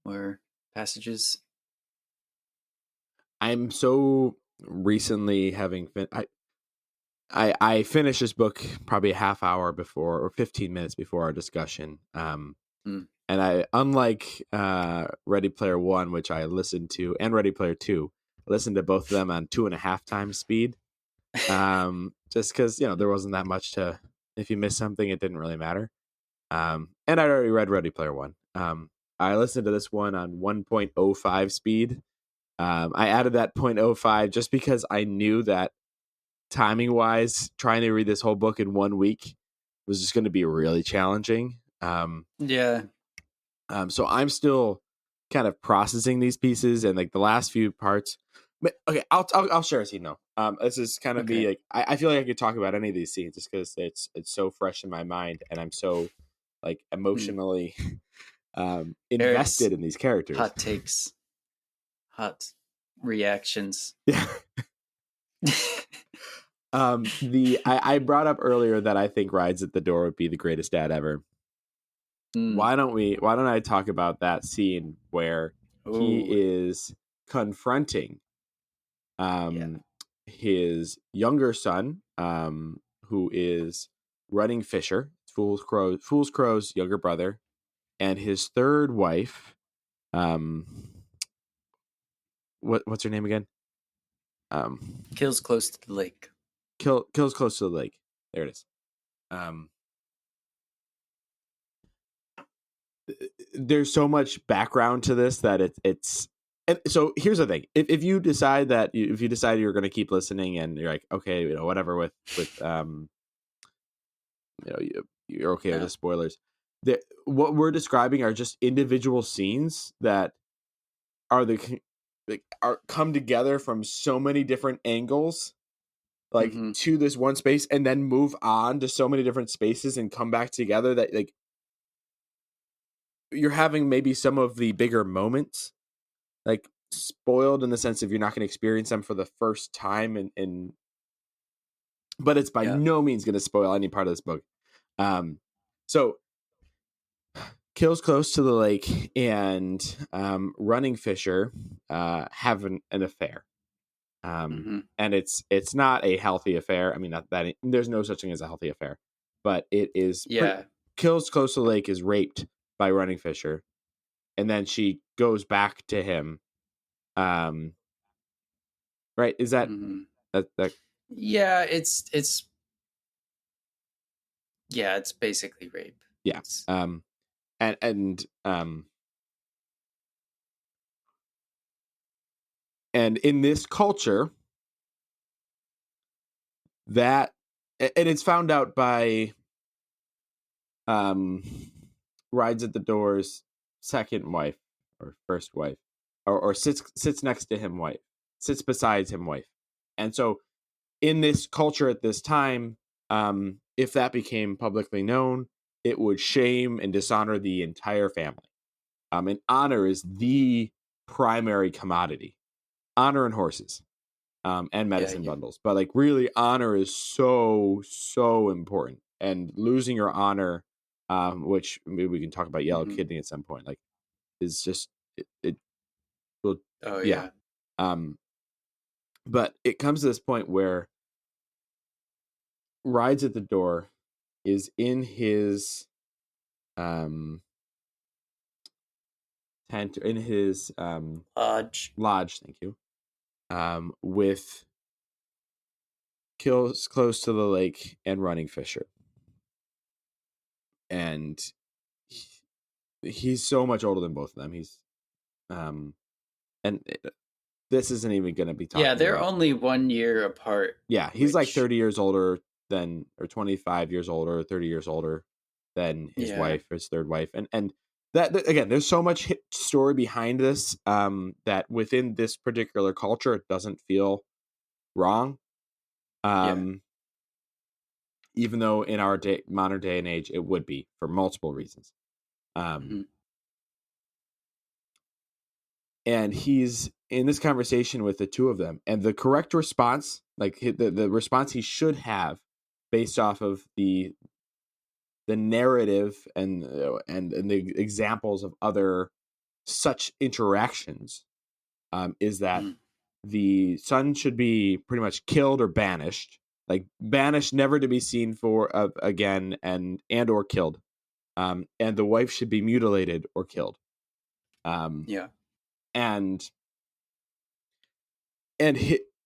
or passages? I'm so recently having I finished this book probably a half hour before, or 15 minutes before our discussion. And I, unlike Ready Player One, which I listened to, and Ready Player Two, I listened to both of them on 2.5 times speed. Just because, there wasn't that much to, if you missed something, it didn't really matter. And I'd already read Ready Player One. I listened to this one on 1.05 speed. I added that 0.05 just because I knew that timing wise, trying to read this whole book in 1 week was just going to be really challenging. So I'm still kind of processing these pieces, and like the last few parts. But okay, I'll share a scene now. This is kind of be like, I feel like I could talk about any of these scenes just because it's so fresh in my mind, and I'm so like emotionally invested in these characters. Hot takes. hot reactions. Yeah. I brought up earlier that I think Rides at the Door would be the greatest dad ever. Why don't I talk about that scene where he is confronting his younger son, who is running Fisher, Fool's Crow's younger brother, and his third wife, what's her name again? Kills Close to the Lake. Kills Close to the Lake. There it is. There's so much background to this that it's and so here's the thing. If you decide you're going to keep listening and you're like, okay, whatever with you're okay with the spoilers. What we're describing are just individual scenes that are are come together from so many different angles, like to this one space, and then move on to so many different spaces and come back together that like you're having maybe some of the bigger moments like spoiled in the sense of you're not going to experience them for the first time and but it's by no means going to spoil any part of this book. So Kills Close to the Lake and Running Fisher have an affair. And it's not a healthy affair. I mean, not that there's no such thing as a healthy affair, but it is. Kills Close to the Lake is raped by Running Fisher, and then she goes back to him. Right? Is that that? Yeah, it's basically rape. Yeah. And in this culture, that and it's found out by Rides at the Door's second wife or first wife, or sits next to him wife, sits beside him wife. And so in this culture at this time, if that became publicly known, it would shame and dishonor the entire family. And honor is the primary commodity. Honor and horses, and medicine bundles. But like really honor is so important. And losing your honor, which maybe we can talk about yellow kidney at some point, like is just it will, but it comes to this point where Rides at the Door is in his tent, in his lodge, thank you, with Kills Close to the Lake and Running Fisher. And he's so much older than both of them. He's and this isn't even going to be talking. Yeah, they're about. Only 1 year apart. Yeah, he's like 30 years older than, or 25 years older, or 30 years older than his wife, his third wife. And that again, there's so much story behind this that within this particular culture, it doesn't feel wrong. Even though in our modern day and age, it would be for multiple reasons. And he's in this conversation with the two of them, and the correct response, like the response he should have based off of the narrative and the examples of other such interactions, is that the son should be pretty much killed or banished, like banished, never to be seen for again, and or killed, and the wife should be mutilated or killed. And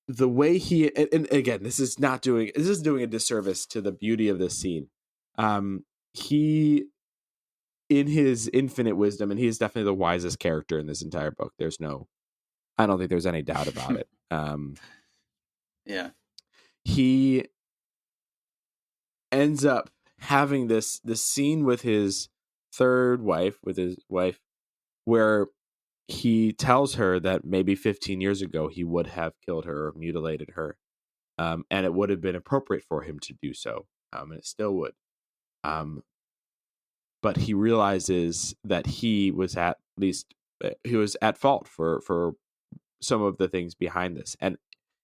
the way he, and again, this is doing a disservice to the beauty of this scene. He, in his infinite wisdom, and he is definitely the wisest character in this entire book. I don't think there's any doubt about it. He ends up having this scene with his third wife, where he tells her that maybe 15 years ago he would have killed her or mutilated her, and it would have been appropriate for him to do so, and it still would. But he realizes that he was at fault for some of the things behind this. And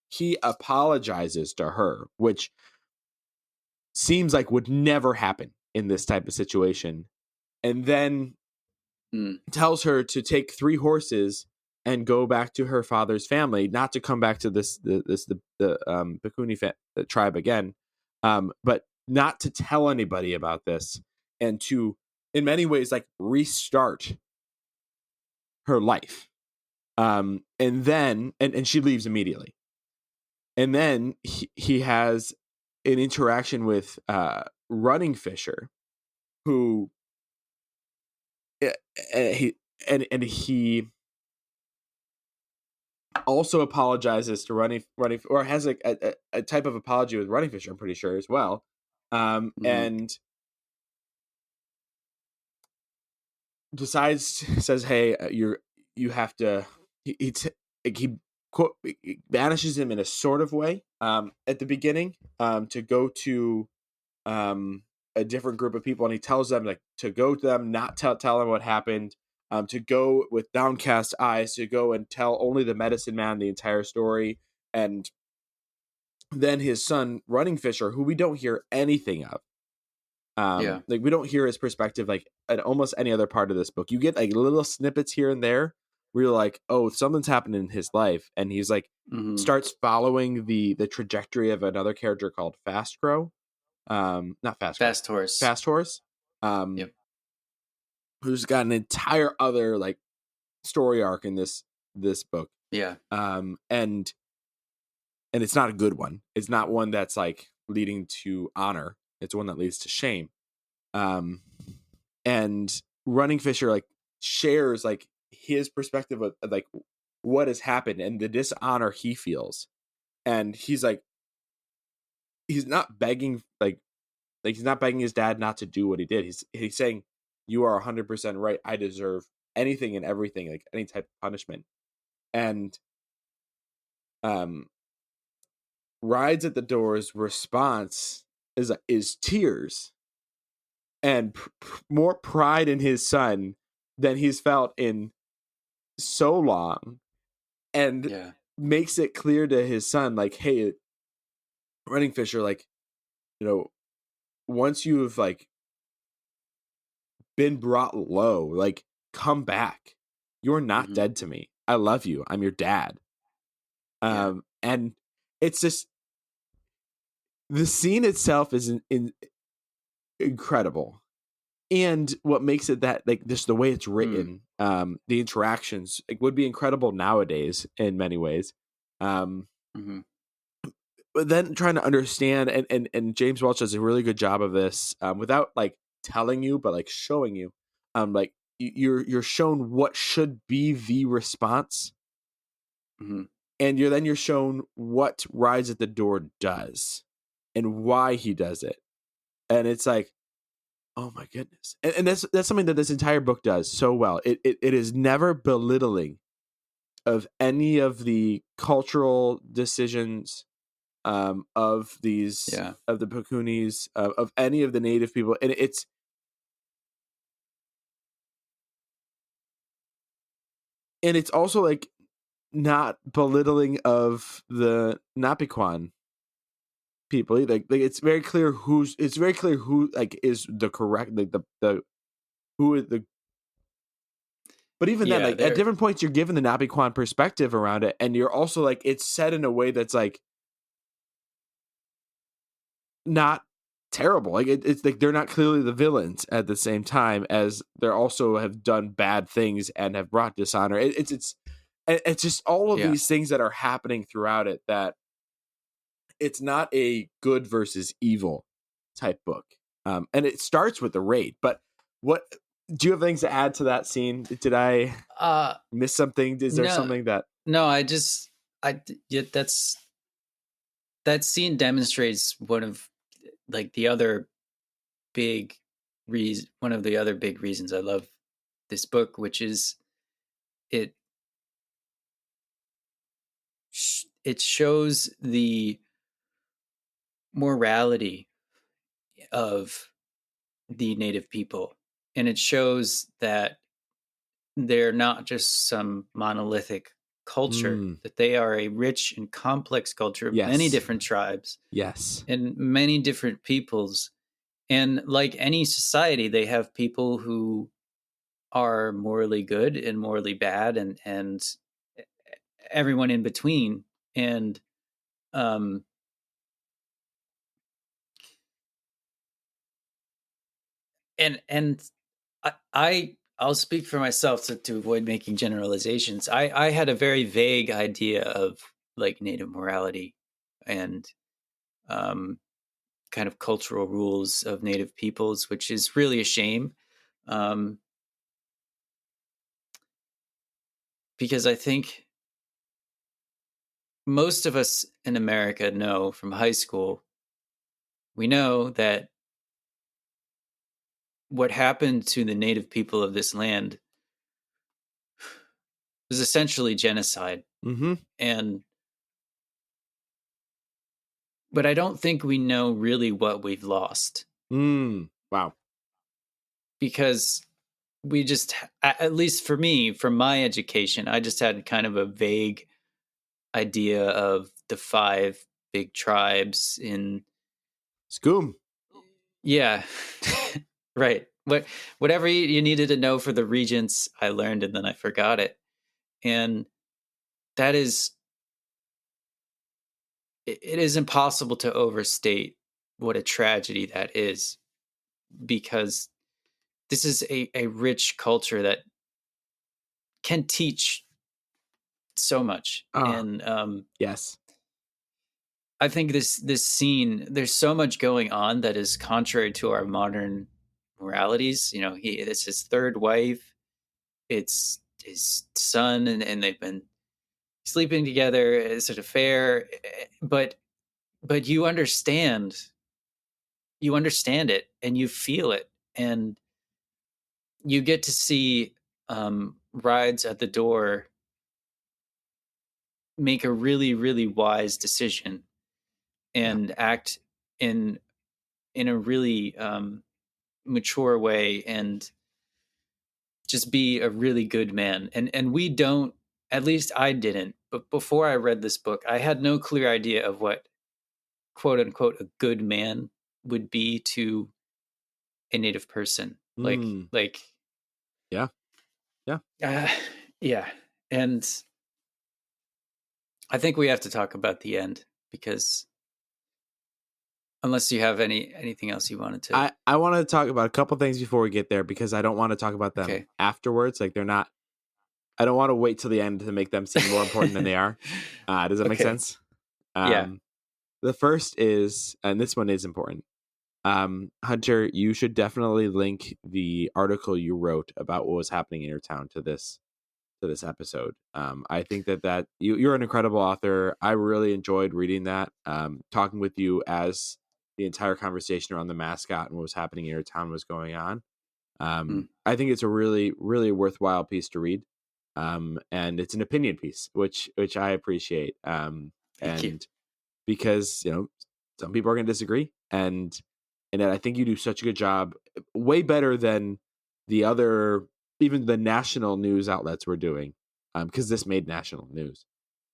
he apologizes to her, which seems like would never happen in this type of situation. And then tells her to take 3 horses and go back to her father's family, not to come back to the Bikuni tribe again, but not to tell anybody about this, and to, in many ways, like restart her life. And then, and she leaves immediately. And then he has an interaction with Running Fisher, who he also apologizes to running, or has a type of apology with Running Fisher, I'm pretty sure, as well. And says, hey, you have to, he quote, banishes him in a sort of way at the beginning to go to a different group of people, and he tells them like to go to them, not tell them what happened, to go with downcast eyes, to go and tell only the medicine man the entire story. And then his son, Running Fisher, who we don't hear anything of, like we don't hear his perspective like at almost any other part of this book. You get like little snippets here and there where you're like, oh, something's happened in his life, and he's like starts following the trajectory of another character called Fast Crow. Not Fast Horse. Who's got an entire other like story arc in this book. And it's not a good one. It's not one that's like leading to honor. It's one that leads to shame. And Running Fisher like shares like his perspective of like what has happened and the dishonor he feels. And he's like, he's not begging like he's not begging his dad not to do what he did. He's saying, you are 100% right. I deserve anything and everything, like any type of punishment. And Rides at the Door's response is tears and more pride in his son than he's felt in so long, and makes it clear to his son like, hey, Running Fisher, like, you know, once you've like been brought low, like, come back. You're not dead to me. I love you. I'm your dad. And it's just, the scene itself is incredible. And what makes it that, like, just the way it's written, the interactions, like, would be incredible nowadays in many ways. But then trying to understand, and James Welch does a really good job of this, without like telling you, but like showing you, like you're shown what should be the response, and you're shown what Rides at the Door does and why he does it, and it's like, oh my goodness, and that's something that this entire book does so well. It is never belittling of any of the cultural decisions of these of the Pakunis, of any of the native people, and it's also like not belittling of the Napiquan people either. Like it's very clear who like is the correct, like the who is the. But even then, like at different points, you're given the Napiquan perspective around it, and you're also like, it's said in a way that's like not terrible. Like it's like they're not clearly the villains at the same time as they also have done bad things and have brought dishonor. It's just all of these things that are happening throughout it, that it's not a good versus evil type book. And it starts with the raid. But what do you have things to add to that scene? Did I miss something? Is there something that? No, that scene demonstrates one of like the other big one of the other big reasons I love this book, which is it shows the morality of the native people, and it shows that they're not just some monolithic culture, that they are a rich and complex culture of many Yes. different tribes Yes. and many different peoples. And like any society, they have people who are morally good and morally bad, and everyone in between. And um, and I'll speak for myself to avoid making generalizations. I had a very vague idea of like Native morality and um, kind of cultural rules of Native peoples, which is really a shame. Um, because I think most of us in America know from high school, we know that what happened to the Native people of this land was essentially genocide. Mm-hmm. But I don't think we know really what we've lost. Wow. Because we just, at least for me, from my education, I just had kind of a vague idea of the 5 big tribes in Scoom. Yeah. Right. Whatever you needed to know for the regents, I learned and then I forgot it. And that is it is impossible to overstate what a tragedy that is, because this is a rich culture that can teach so much. And Yes. I think this scene, there's so much going on that is contrary to our modern moralities. You know, it's his third wife, it's his son, and they've been sleeping together. It's an affair, but you understand it, and you feel it, and you get to see Rides at the door make a really, really wise decision and act in a really mature way, and just be a really good man. And we don't, at least I didn't, but before I read this book, I had no clear idea of what quote unquote a good man would be to a Native person. Like Yeah. uh, yeah. And I think we have to talk about the end, because unless you have anything else you wanted to. I want to talk about a couple things before we get there, because I don't want to talk about them Okay. afterwards. Like, they're not, I don't want to wait till the end to make them seem more important than they are. Does that make Okay. sense? Yeah. The first is, and this one is important. Hunter, you should definitely link the article you wrote about what was happening in your town to this episode. I think that you're an incredible author. I really enjoyed reading that. Talking with you as the entire conversation around the mascot and what was happening in your town was going on. I think it's a really, really worthwhile piece to read. And it's an opinion piece, which I appreciate. Thank you. Because, some people are going to disagree, and I think you do such a good job, way better than the other, even the national news outlets were doing, because this made national news,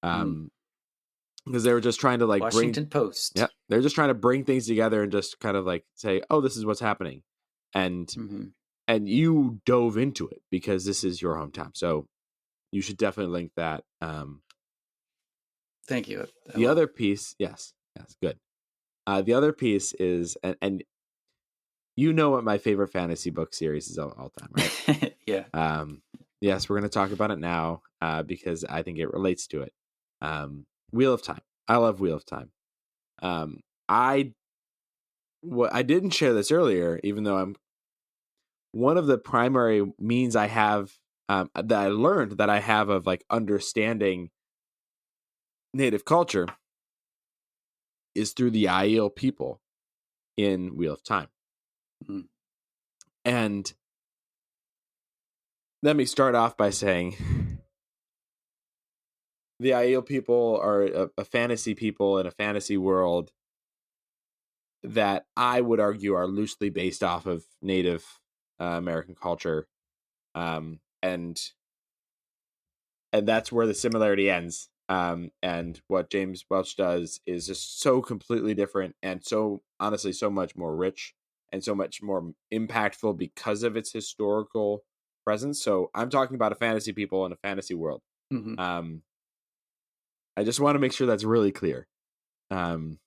because they were just trying to like Washington Post. Yeah, they're just trying to bring things together and just kind of like say, oh, this is what's happening, and you dove into it because this is your hometown, so you should definitely link that. Thank you. The other piece, yes, good. The other piece is, and you know what my favorite fantasy book series is all time, right? Yeah. Yes, we're going to talk about it now because I think it relates to it. Wheel of Time. I love Wheel of Time. I didn't share this earlier, even though I'm one of the primary means I have that I learned that I have of like understanding Native culture is through the Aiel people in Wheel of Time. And let me start off by saying the Aiel people are a fantasy people in a fantasy world that I would argue are loosely based off of Native American culture. And and that's where the similarity ends. And what James Welch does is just so completely different, and so honestly so much more rich and so much more impactful because of its historical presence. So I'm talking about a fantasy people in a fantasy world. Mhm. I just want to make sure that's really clear. But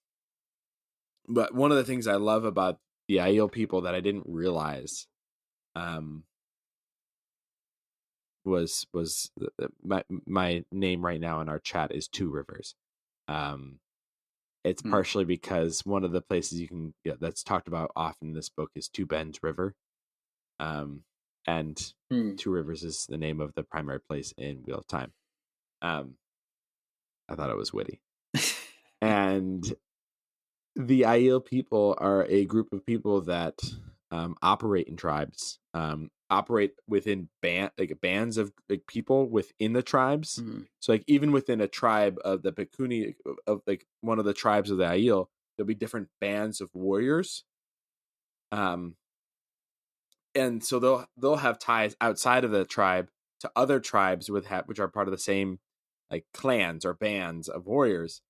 one of the things I love about the Aiel people that I didn't realize was my name right now in our chat is Two Rivers. It's partially because one of the places you can that's talked about often in this book is Two Bends River. And Two Rivers is the name of the primary place in Wheel of Time. I thought it was witty. And the Aiel people are a group of people that operate in tribes, operate within bands of people within the tribes. So like even within a tribe of the Pekuni of like one of the tribes of the Aiel, there'll be different bands of warriors. And so they'll have ties outside of the tribe to other tribes which are part of the same like clans or bands of warriors,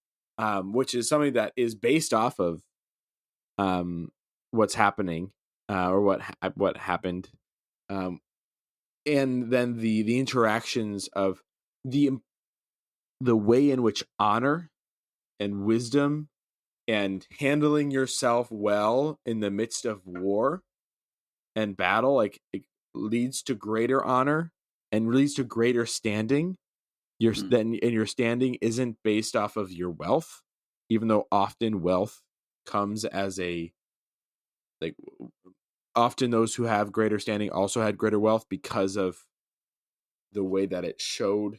which is something that is based off of what's happening or what happened, and then the interactions of the way in which honor and wisdom and handling yourself well in the midst of war and battle, like it leads to greater honor and leads to greater standing. Your standing isn't based off of your wealth, even though often wealth comes as a like often those who have greater standing also had greater wealth because of the way that it showed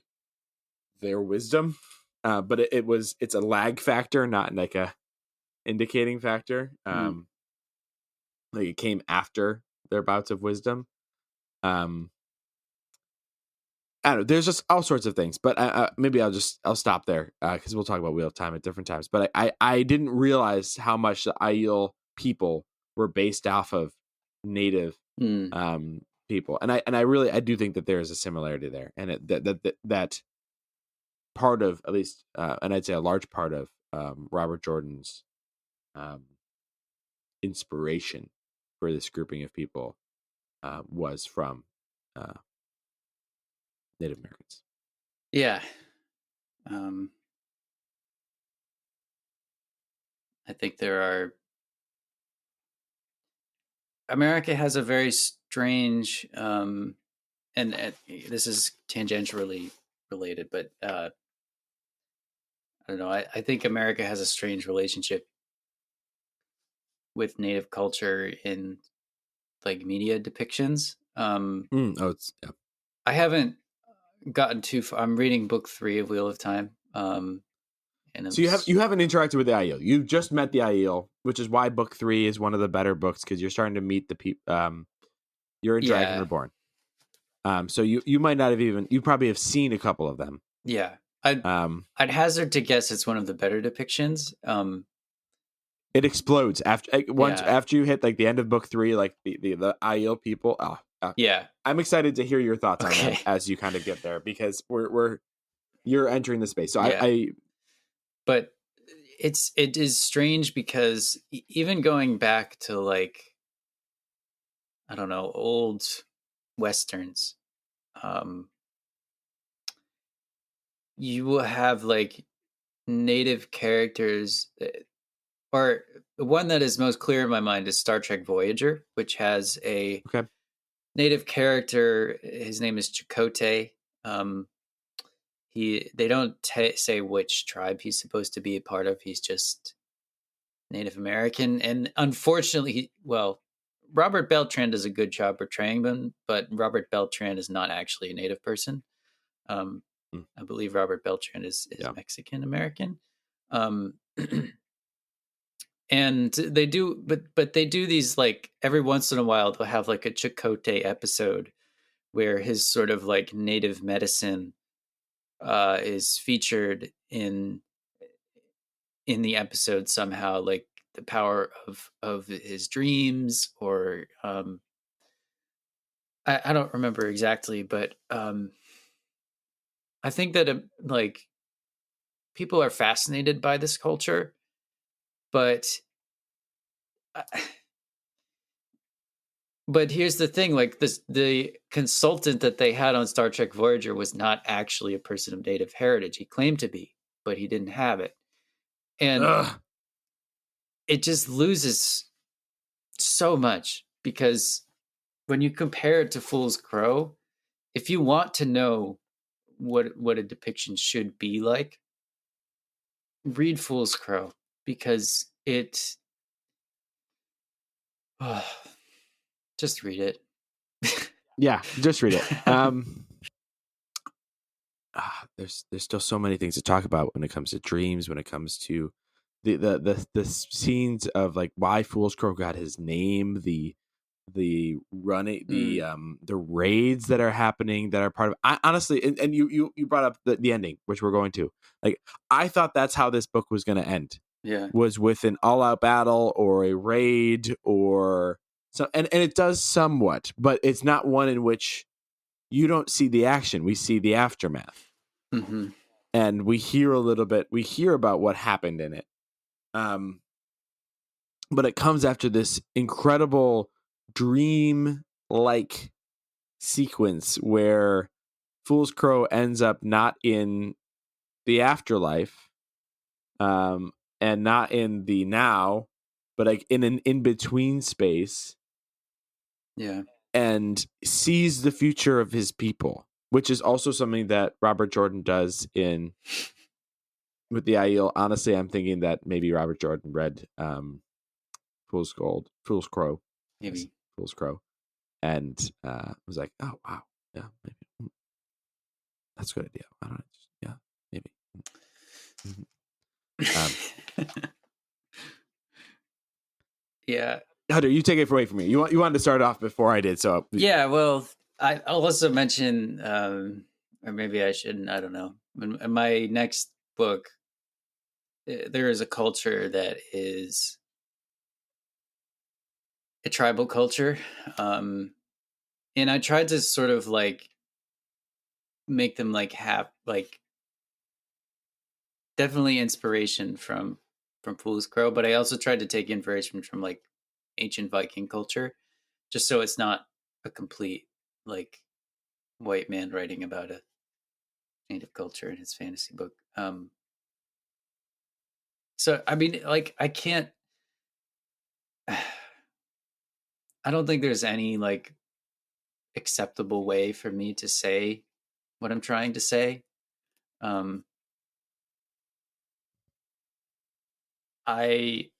their wisdom. But it's a lag factor, not like a indicating factor. Like it came after their bouts of wisdom. I don't know. There's just all sorts of things, but maybe I'll stop there because we'll talk about Wheel of Time at different times. But I didn't realize how much the Aiel people were based off of native people, and I do think that there is a similarity there, and that part of at least, and I'd say a large part of Robert Jordan's inspiration for this grouping of people was from Native Americans. Yeah. I think America has a very strange, and this is tangentially related, but I don't know. I think America has a strange relationship with Native culture in like media depictions. I haven't gotten too far. I'm reading book 3 of Wheel of Time. And so you haven't interacted with the Aiel. You've just met the Aiel, which is why book 3 is one of the better books because you're starting to meet the people. You're in Dragon Reborn. So you might not have you probably have seen a couple of them. Yeah, I'd hazard to guess it's one of the better depictions. It explodes after you hit like the end of book 3, like the Aiel people. Yeah, I'm excited to hear your thoughts on that as you kind of get there because you're entering the space. So yeah. But it is strange because even going back to like, I don't know, old Westerns, you will have like native characters, or the one that is most clear in my mind is Star Trek Voyager, which has a native character. His name is Chakotay. They don't say which tribe he's supposed to be a part of. He's just Native American, and unfortunately, Robert Beltran does a good job portraying them, but Robert Beltran is not actually a Native person. I believe Robert Beltran is Mexican American, and they do, but they do these like every once in a while they'll have like a Chakotay episode where his sort of like native medicine is featured in the episode somehow, like the power of his dreams, or I don't remember exactly, but I think that like people are fascinated by this culture, but uh, but here's the thing, like the consultant that they had on Star Trek Voyager was not actually a person of native heritage. He claimed to be, but he didn't have it. And Ugh. it just loses so much because when you compare it to Fool's Crow, if you want to know what a depiction should be like, read Fool's Crow because it just read it. Yeah, just read it. There's still so many things to talk about when it comes to dreams, when it comes to the scenes of like why Fool's Crow got his name, the running, the raids that are happening that are part of. I honestly, and you brought up the ending, which we're going to. Like, I thought that's how this book was going to end. Yeah. Was with an all-out battle or a raid or so, and it does somewhat, but it's not one in which you don't see the action. We see the aftermath. Mm-hmm. And we hear a little bit. We hear about what happened in it, but it comes after this incredible dream-like sequence where Fool's Crow ends up not in the afterlife, and not in the now, but like in an in-between space. Yeah. And sees the future of his people, which is also something that Robert Jordan does in with the Aiel. Honestly, I'm thinking that maybe Robert Jordan read Fool's Crow, Maybe. yes, Fool's Crow, and was like, oh wow, yeah, maybe that's a good idea. I don't know, yeah, maybe. Yeah. Hunter, you take it away from me. You wanted to start off before I did, so Yeah. Well, I'll also mention, or maybe I shouldn't. I don't know. In my next book, there is a culture that is a tribal culture, and I tried to sort of like make them like have like definitely inspiration from Fool's Crow, but I also tried to take inspiration from like ancient Viking culture, just so it's not a complete like white man writing about a native culture in his fantasy book. So I mean, like I can't. I don't think there's any like acceptable way for me to say what I'm trying to say. Um, I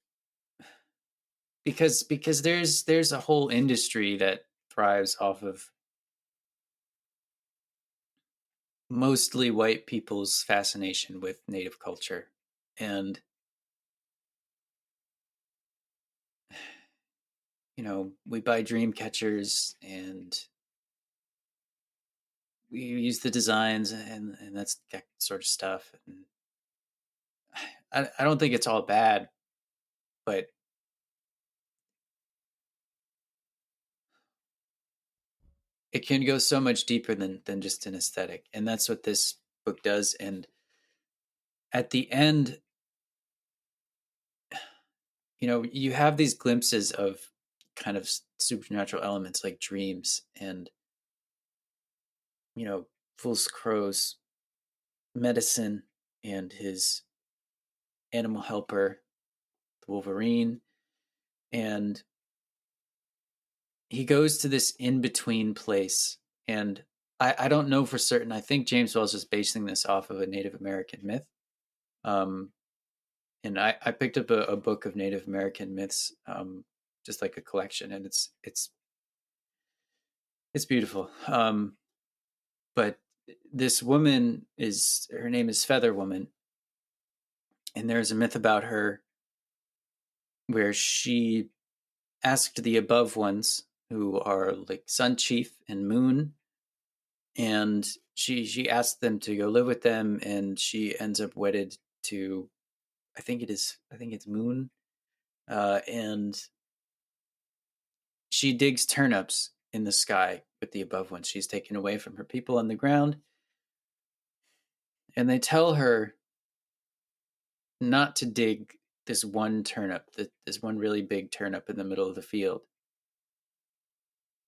because there's a whole industry that thrives off of mostly white people's fascination with native culture, and you know we buy dream catchers and we use the designs and that's that sort of stuff. And I don't think it's all bad, but it can go so much deeper than just an aesthetic, and that's what this book does. And at the end, you know, you have these glimpses of kind of supernatural elements like dreams and you know Fool's Crow's medicine and his animal helper, the Wolverine, and he goes to this in between place. And I don't know for certain. I think James Welch is basing this off of a Native American myth. Um, and I picked up a book of Native American myths, just like a collection, and it's beautiful. But this woman is her name is Feather Woman, and there's a myth about her where she asked the above ones, who are like Sun Chief and Moon, and she asked them to go live with them, and she ends up wedded to I think it's Moon, and she digs turnips in the sky with the above ones. She's taken away from her people on the ground, And they tell her not to dig this one turnip, this one really big turnip in the middle of the field.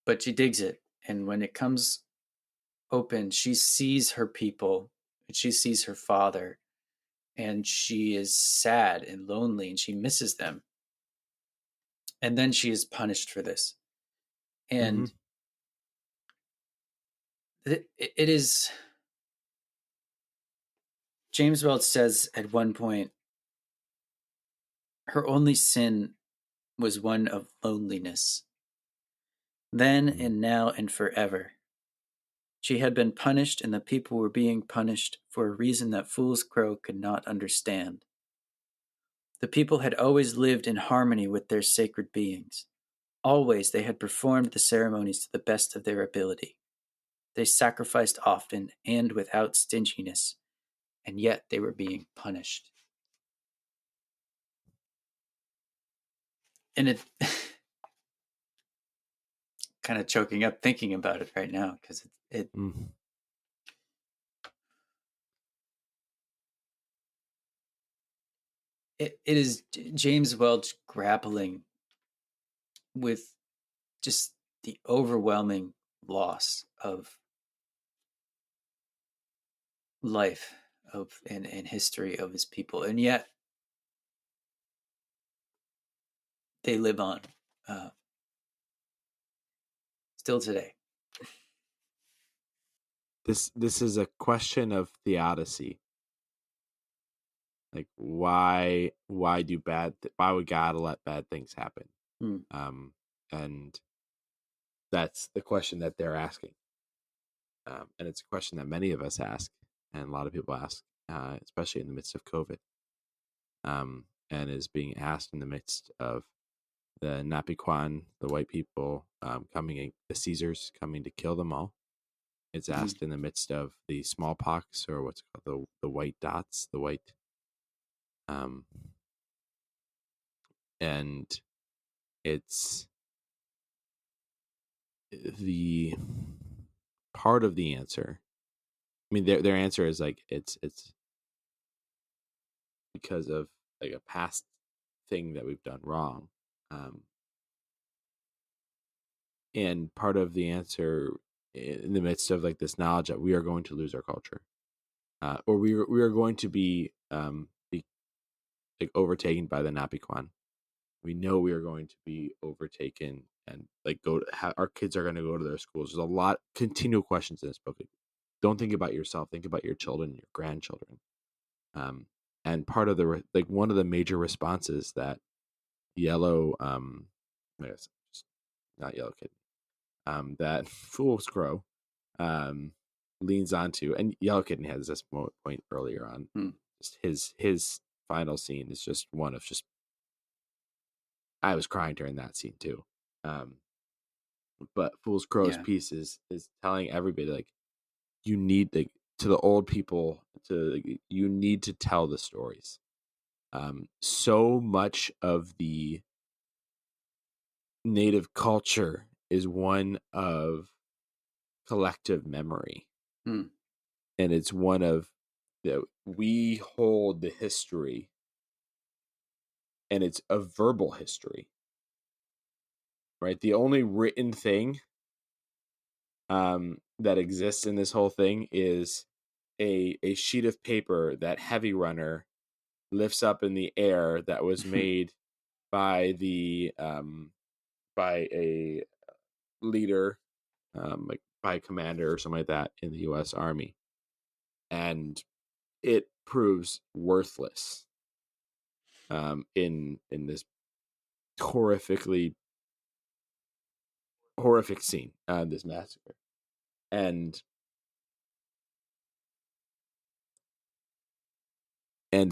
But she digs it. And when it comes open, she sees her people and she sees her father. And she is sad and lonely and she misses them. And then she is punished for this. And it is. James Welch says at one point, her only sin was one of loneliness. Then and now and forever. She had been punished, and the people were being punished for a reason that Fool's Crow could not understand. The people had always lived in harmony with their sacred beings. Always they had performed the ceremonies to the best of their ability. They sacrificed often and without stinginess, and yet they were being punished. And it kind of choking up thinking about it right now because it is James Welch grappling with just the overwhelming loss of life and history of his people, and yet they live on still today. This is a question of theodicy. Like why would God let bad things happen? And that's the question that they're asking. And it's a question that many of us ask, and a lot of people ask, especially in the midst of COVID, and is being asked in the midst of the Napiquan, the white people coming, the Caesars coming to kill them all. It's asked in the midst of the smallpox, or what's called the white dots, the white, and it's the part of the answer. I mean, their answer is like it's because of like a past thing that we've done wrong, and part of the answer in the midst of like this knowledge that we are going to lose our culture, or we are going to be like overtaken by the Napiquan. We know we are going to be overtaken, and like our kids are going to go to their schools. There's a lot continual questions in this book. Don't think about yourself. Think about your children, your grandchildren. And part of one of the major responses that Yellow, I guess not Yellow Kitten, that Fool's Crow, leans onto, and Yellow Kitten has this point earlier on. Just his final scene is just one of just. I was crying during that scene too. But Fool's Crow's piece is telling everybody like you need to the old people you need to tell the stories. So much of the Native culture is one of collective memory, and it's one of that we hold the history, and it's a verbal history. Right, the only written thing that exists in this whole thing is a sheet of paper that Heavy Runner lifts up in the air that was made by by a leader, like by a commander or something like that in the U.S. Army, and it proves worthless in this horrific scene, this massacre. And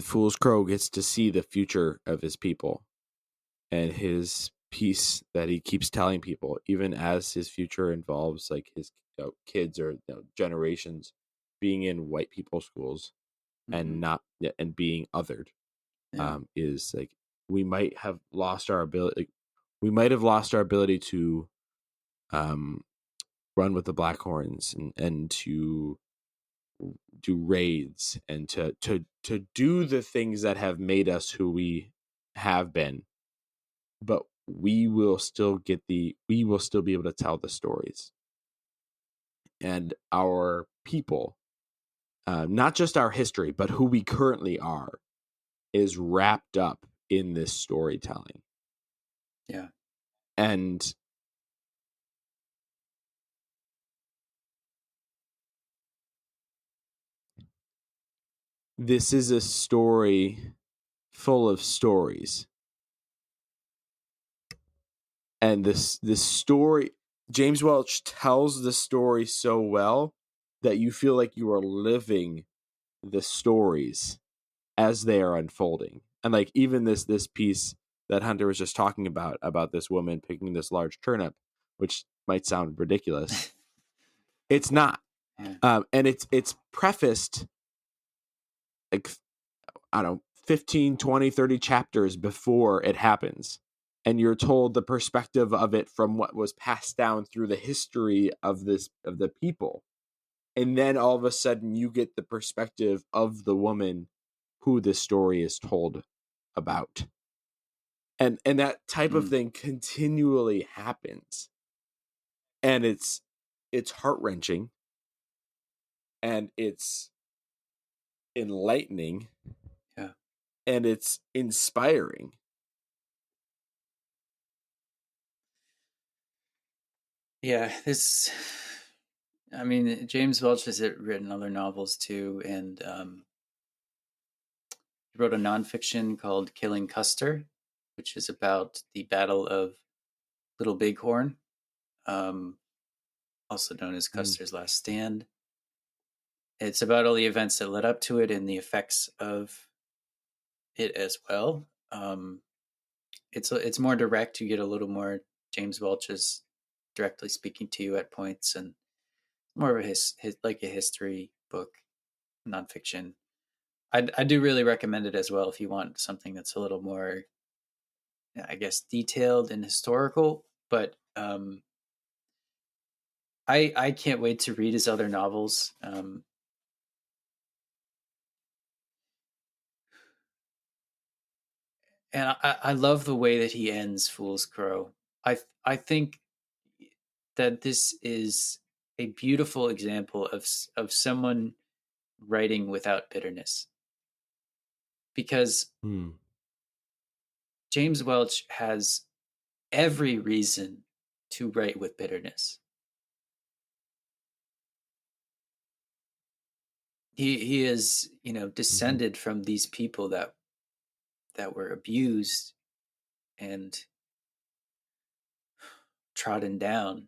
Fool's Crow gets to see the future of his people and his piece that he keeps telling people, even as his future involves like his kids or generations being in white people schools and not and being othered. Is like we might have lost our ability. We might have lost our ability to run with the Blackhorns and to do raids and to do the things that have made us who we have been, but we will still be able to tell the stories. And our people, not just our history, but who we currently are, is wrapped up in this storytelling. Yeah. And this is a story full of stories. And this story, James Welch tells the story so well that you feel like you are living the stories as they are unfolding. And like even this piece that Hunter was just talking about this woman picking this large turnip, which might sound ridiculous, it's not. Yeah. And it's prefaced like, I don't know, 15, 20, 30 chapters before it happens. And you're told the perspective of it from what was passed down through the history of the people. And then all of a sudden you get the perspective of the woman who this story is told about. And that type of thing continually happens. And it's heart-wrenching, and it's enlightening. Yeah. And it's inspiring. Yeah, James Welch has written other novels too, and he wrote a nonfiction called Killing Custer, which is about the Battle of Little Bighorn, also known as Custer's Last Stand. It's about all the events that led up to it and the effects of it as well. It's more direct. You get a little more James Welch's directly speaking to you at points, and more of his like a history book, nonfiction. I do really recommend it as well if you want something that's a little more, I guess, detailed and historical. But I can't wait to read his other novels. And I love the way that he ends Fool's Crow. I think that this is a beautiful example of someone writing without bitterness, because James Welch has every reason to write with bitterness. He is, descended from these people that were abused and trodden down.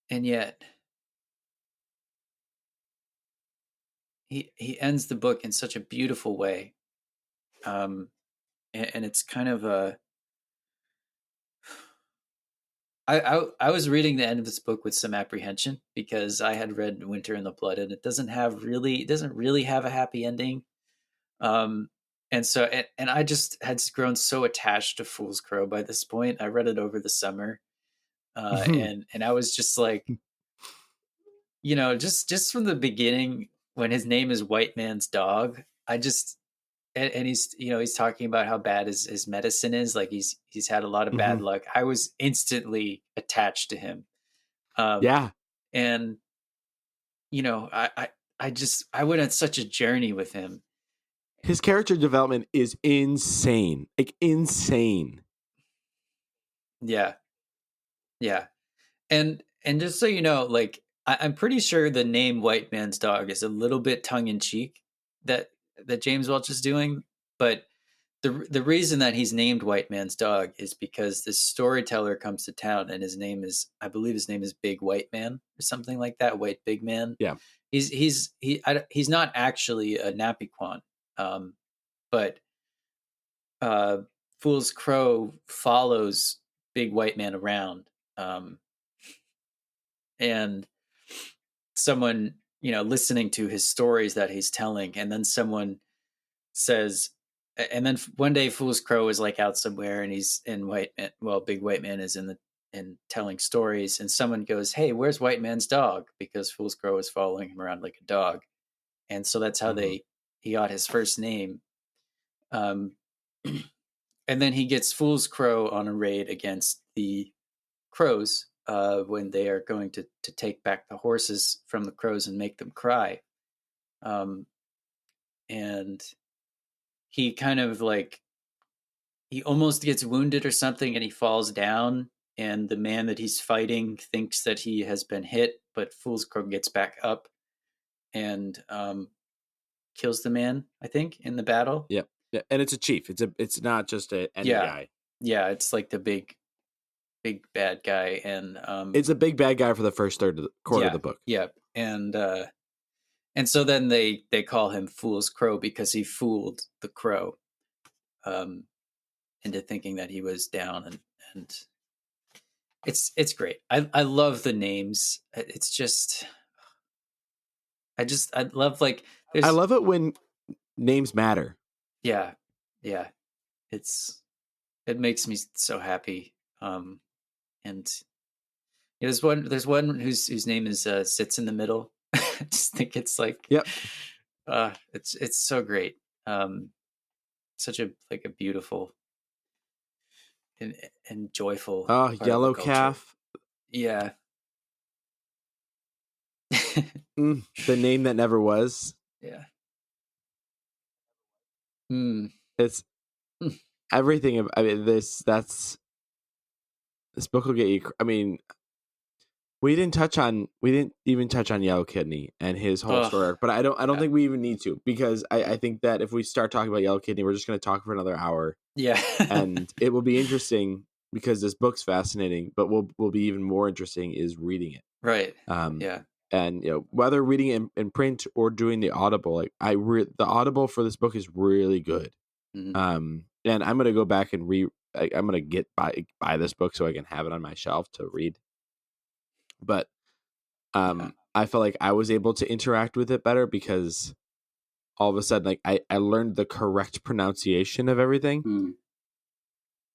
And yet he ends the book in such a beautiful way. And it's kind of a I was reading the end of this book with some apprehension, because I had read Winter in the Blood, and it doesn't really have a happy ending. And so and I just had grown so attached to Fool's Crow by this point. I read it over the summer, and I was just like, just from the beginning, when his name is White Man's Dog, I just and he's talking about how bad his medicine is. Like he's had a lot of bad luck. I was instantly attached to him. Yeah. And I went on such a journey with him. His character development is insane. Like insane. Yeah. Yeah. And just so you know, like I'm pretty sure the name White Man's Dog is a little bit tongue in cheek that James Welch is doing, but the reason that he's named White Man's Dog is because this storyteller comes to town, and I believe his name is Big White Man or something like that, White Big Man. Yeah. He's not actually a Napiquan, but Fool's Crow follows Big White Man around, and someone listening to his stories that he's telling, and then someone says, and then one day Fool's Crow is like out somewhere, and Big White Man is in and telling stories, and someone goes, "Hey, where's White Man's dog?" Because Fool's Crow is following him around like a dog, and so that's how Mhm. he got his first name. Um, and then he gets Fool's Crow on a raid against the crows when they are going to take back the horses from the crows and make them cry. Um, and he kind of like he almost gets wounded or something, and he falls down. And the man that he's fighting thinks that he has been hit, but Fool's Crow gets back up and kills the man, I think, in the battle. Yep. Yeah, and it's a chief. It's not just any Yeah, guy. yeah, it's like the big bad guy, and It's a big bad guy for the first quarter of yeah, the book. yeah, and so then they call him Fool's Crow because he fooled the crow um, into thinking that he was down, and it's great. I love the names. It's just I love like I there's love it when names matter. yeah, yeah, it's it makes me so happy. And there's one whose name is sits in the middle. I just think it's like Yep. it's so great. Such a like a beautiful and, and joyful Oh, part of the yellow culture. calf. Yeah. The name that never was. Yeah. Mm. It's Mm. everything. I mean, this book will get you. I mean, we didn't even touch on Yellow Kidney and his whole Oh, story arc, but I don't yeah. think we even need to, because I think that if we start talking about Yellow Kidney, we're just going to talk for another hour, Yeah. and it will be interesting because this book's fascinating, but will be even more interesting is reading it. Right. Um, Yeah. and whether reading it in print or doing the Audible, like the Audible for this book is really good. Mhm. And I'm gonna go back and I'm gonna buy this book so I can have it on my shelf to read. But Yeah. I felt like I was able to interact with it better because all of a sudden, like I learned the correct pronunciation of everything, Mm.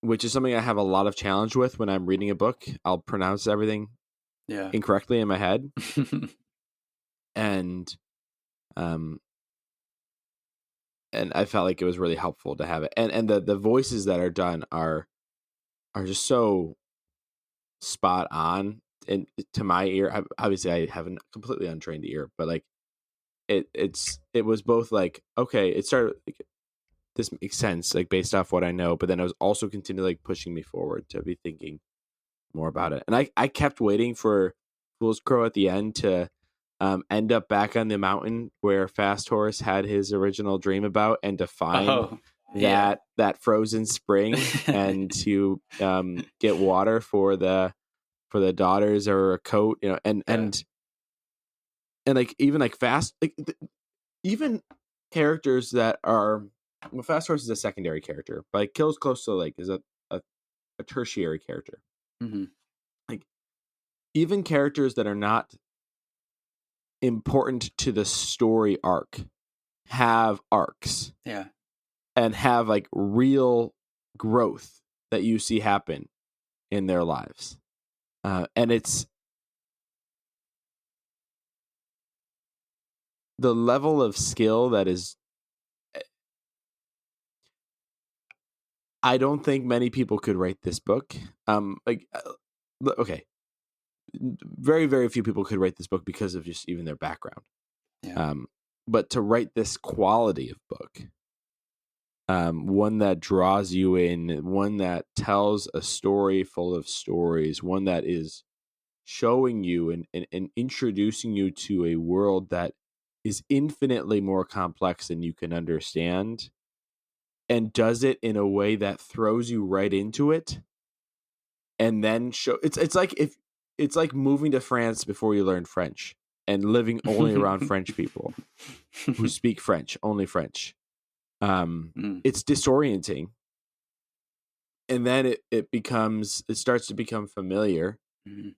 which is something I have a lot of challenge with when I'm reading a book. I'll pronounce everything Yeah. incorrectly in my head, and um and I felt like it was really helpful to have it. And the voices that are done are just so spot on, and to my ear. Obviously I have a completely untrained ear, but like it was both like, okay, it started like, this makes sense, like based off what I know, but then it was also continually like pushing me forward to be thinking more about it. And I kept waiting for Fool's Crow at the end to end up back on the mountain where Fast Horse had his original dream about, and to find Oh, yeah. that frozen spring, and to get water for the daughters, or a coat, and Yeah. and like even like fast like even characters that are, well, Fast Horse is a secondary character, but like Kills Close to the Lake is a tertiary character. Hmm. Like even characters that are not important to the story arc have arcs, Yeah. and have like real growth that you see happen in their lives. And it's the level of skill that is, I don't think many people could write this book. Okay, very very few people could write this book because of just even their background. Yeah. But to write this quality of book, one that draws you in, one that tells a story full of stories, one that is showing you and introducing you to a world that is infinitely more complex than you can understand, and does it in a way that throws you right into it, and then it's like if it's like moving to France before you learn French and living only around French people who speak French, only French. Mm. It's disorienting, and then it starts to become familiar, Mhm.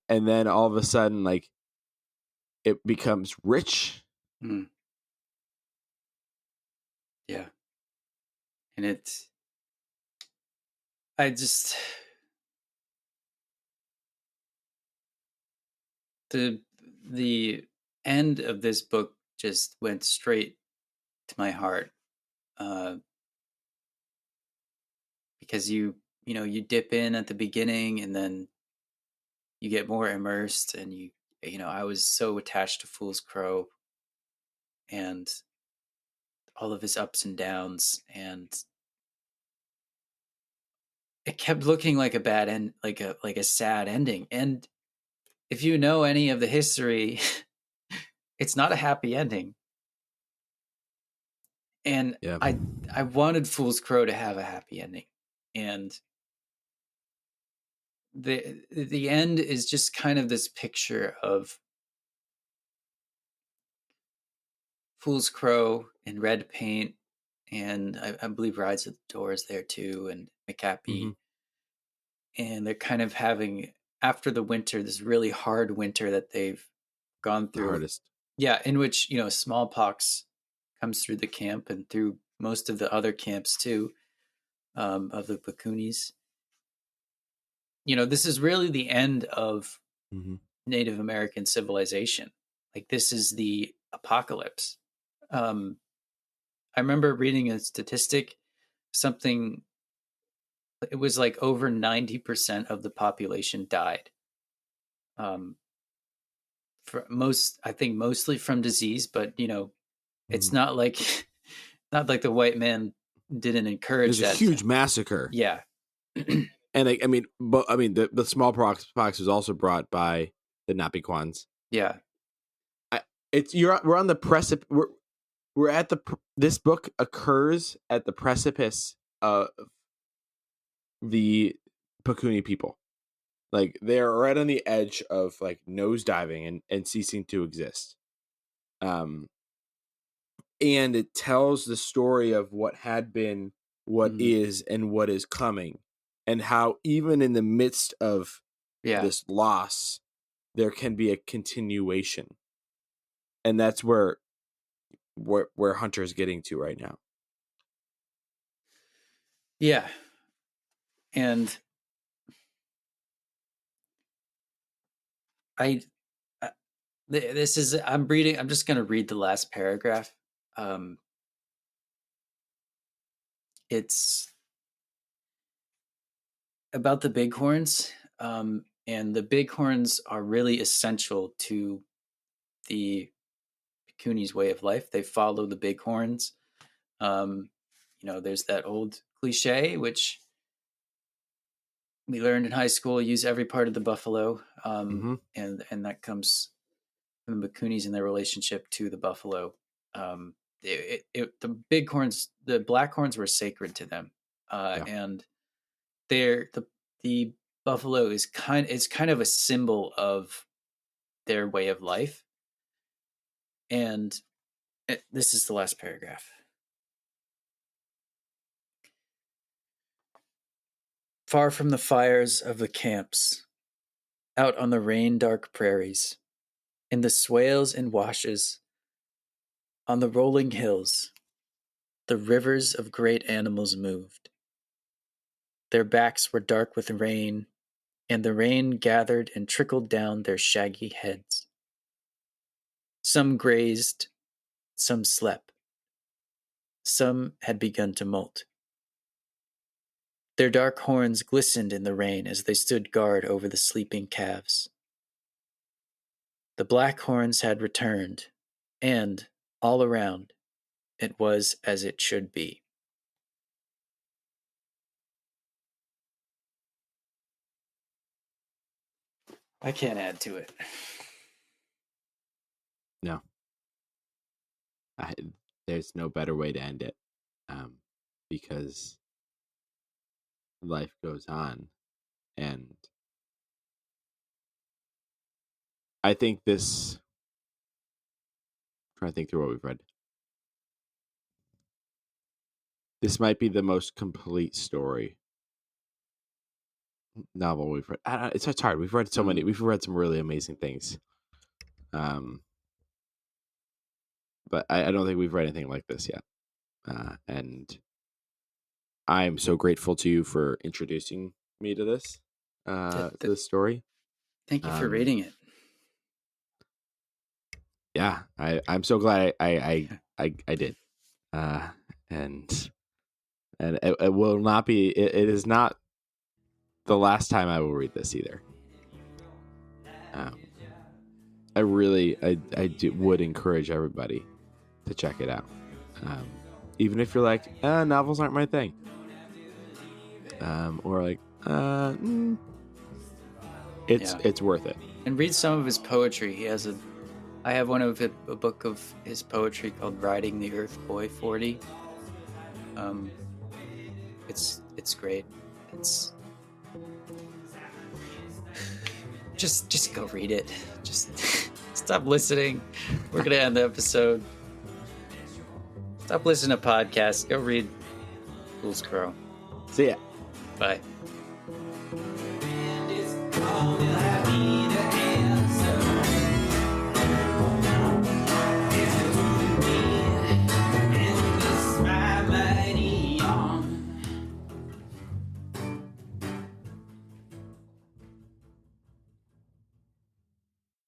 and then all of a sudden, like, it becomes rich. Mm. Yeah. And I just the end of this book just went straight to my heart, because you dip in at the beginning and then you get more immersed, and I was so attached to Fool's Crow and all of his ups and downs, and it kept looking like a bad end, like a sad ending. And if you know any of the history, it's not a happy ending. And Yeah. I wanted Fool's Crow to have a happy ending, and the end is just kind of this picture of Fool's Crow in red paint, and I believe Rides at the Door is there too, and McAppy, and they're kind of having, after the winter, this really hard winter that they've gone The through. hardest. Yeah, in which smallpox comes through the camp and through most of the other camps too, of the Pakunis. This is really the end of Native American civilization. Like, this is the apocalypse. I remember reading a statistic, something, it was like over 90% of the population died. For most, I think mostly from disease, but it's not like the white man didn't encourage There's that. a huge massacre. Yeah. And the smallpox was also brought by the Napiquans. Yeah. We're on the precipice. We're at this book occurs at the precipice of the Pakuni people. Like, they're right on the edge of like nosediving and ceasing to exist. And it tells the story of what had been, what is, and what is coming, and how even in the midst of this loss, there can be a continuation. And that's where Hunter's getting to right now. Yeah. And I'm just going to read the last paragraph. It's about the bighorns, and the bighorns are really essential to the Cooney's way of life. They follow the bighorns. There's that old cliche, which we learned in high school, use every part of the buffalo. And that comes from the Coonies and their relationship to the buffalo. The bighorns, the blackhorns were sacred to them. And the buffalo is kind of a symbol of their way of life. And this is the last paragraph. Far from the fires of the camps, out on the rain-dark prairies, in the swales and washes, on the rolling hills, the rivers of great animals moved. Their backs were dark with rain, and the rain gathered and trickled down their shaggy heads. Some grazed, some slept. Some had begun to molt. Their dark horns glistened in the rain as they stood guard over the sleeping calves. The black horns had returned, and, all around, it was as it should be. I can't add to it. No. There's no better way to end it, because life goes on, and I think I'm trying to think through what we've read. This might be the most complete novel we've read. It's hard. We've read so many. We've read some really amazing things, but I don't think we've read anything like this yet. And I'm so grateful to you for introducing me to this story. Thank you for reading it. yeah, I'm so glad I did. And it will not be. It is not the last time I will read this either. I really would encourage everybody to check it out, even if you're like, novels aren't my thing, or like, it's worth it. And read some of his poetry. I have a book of his poetry called "Riding the Earth Boy 40." It's great. It's just go read it. Just stop listening. We're gonna end the episode. Stop listening to podcasts. Go read Fool's Crow. See ya. Bye. And it's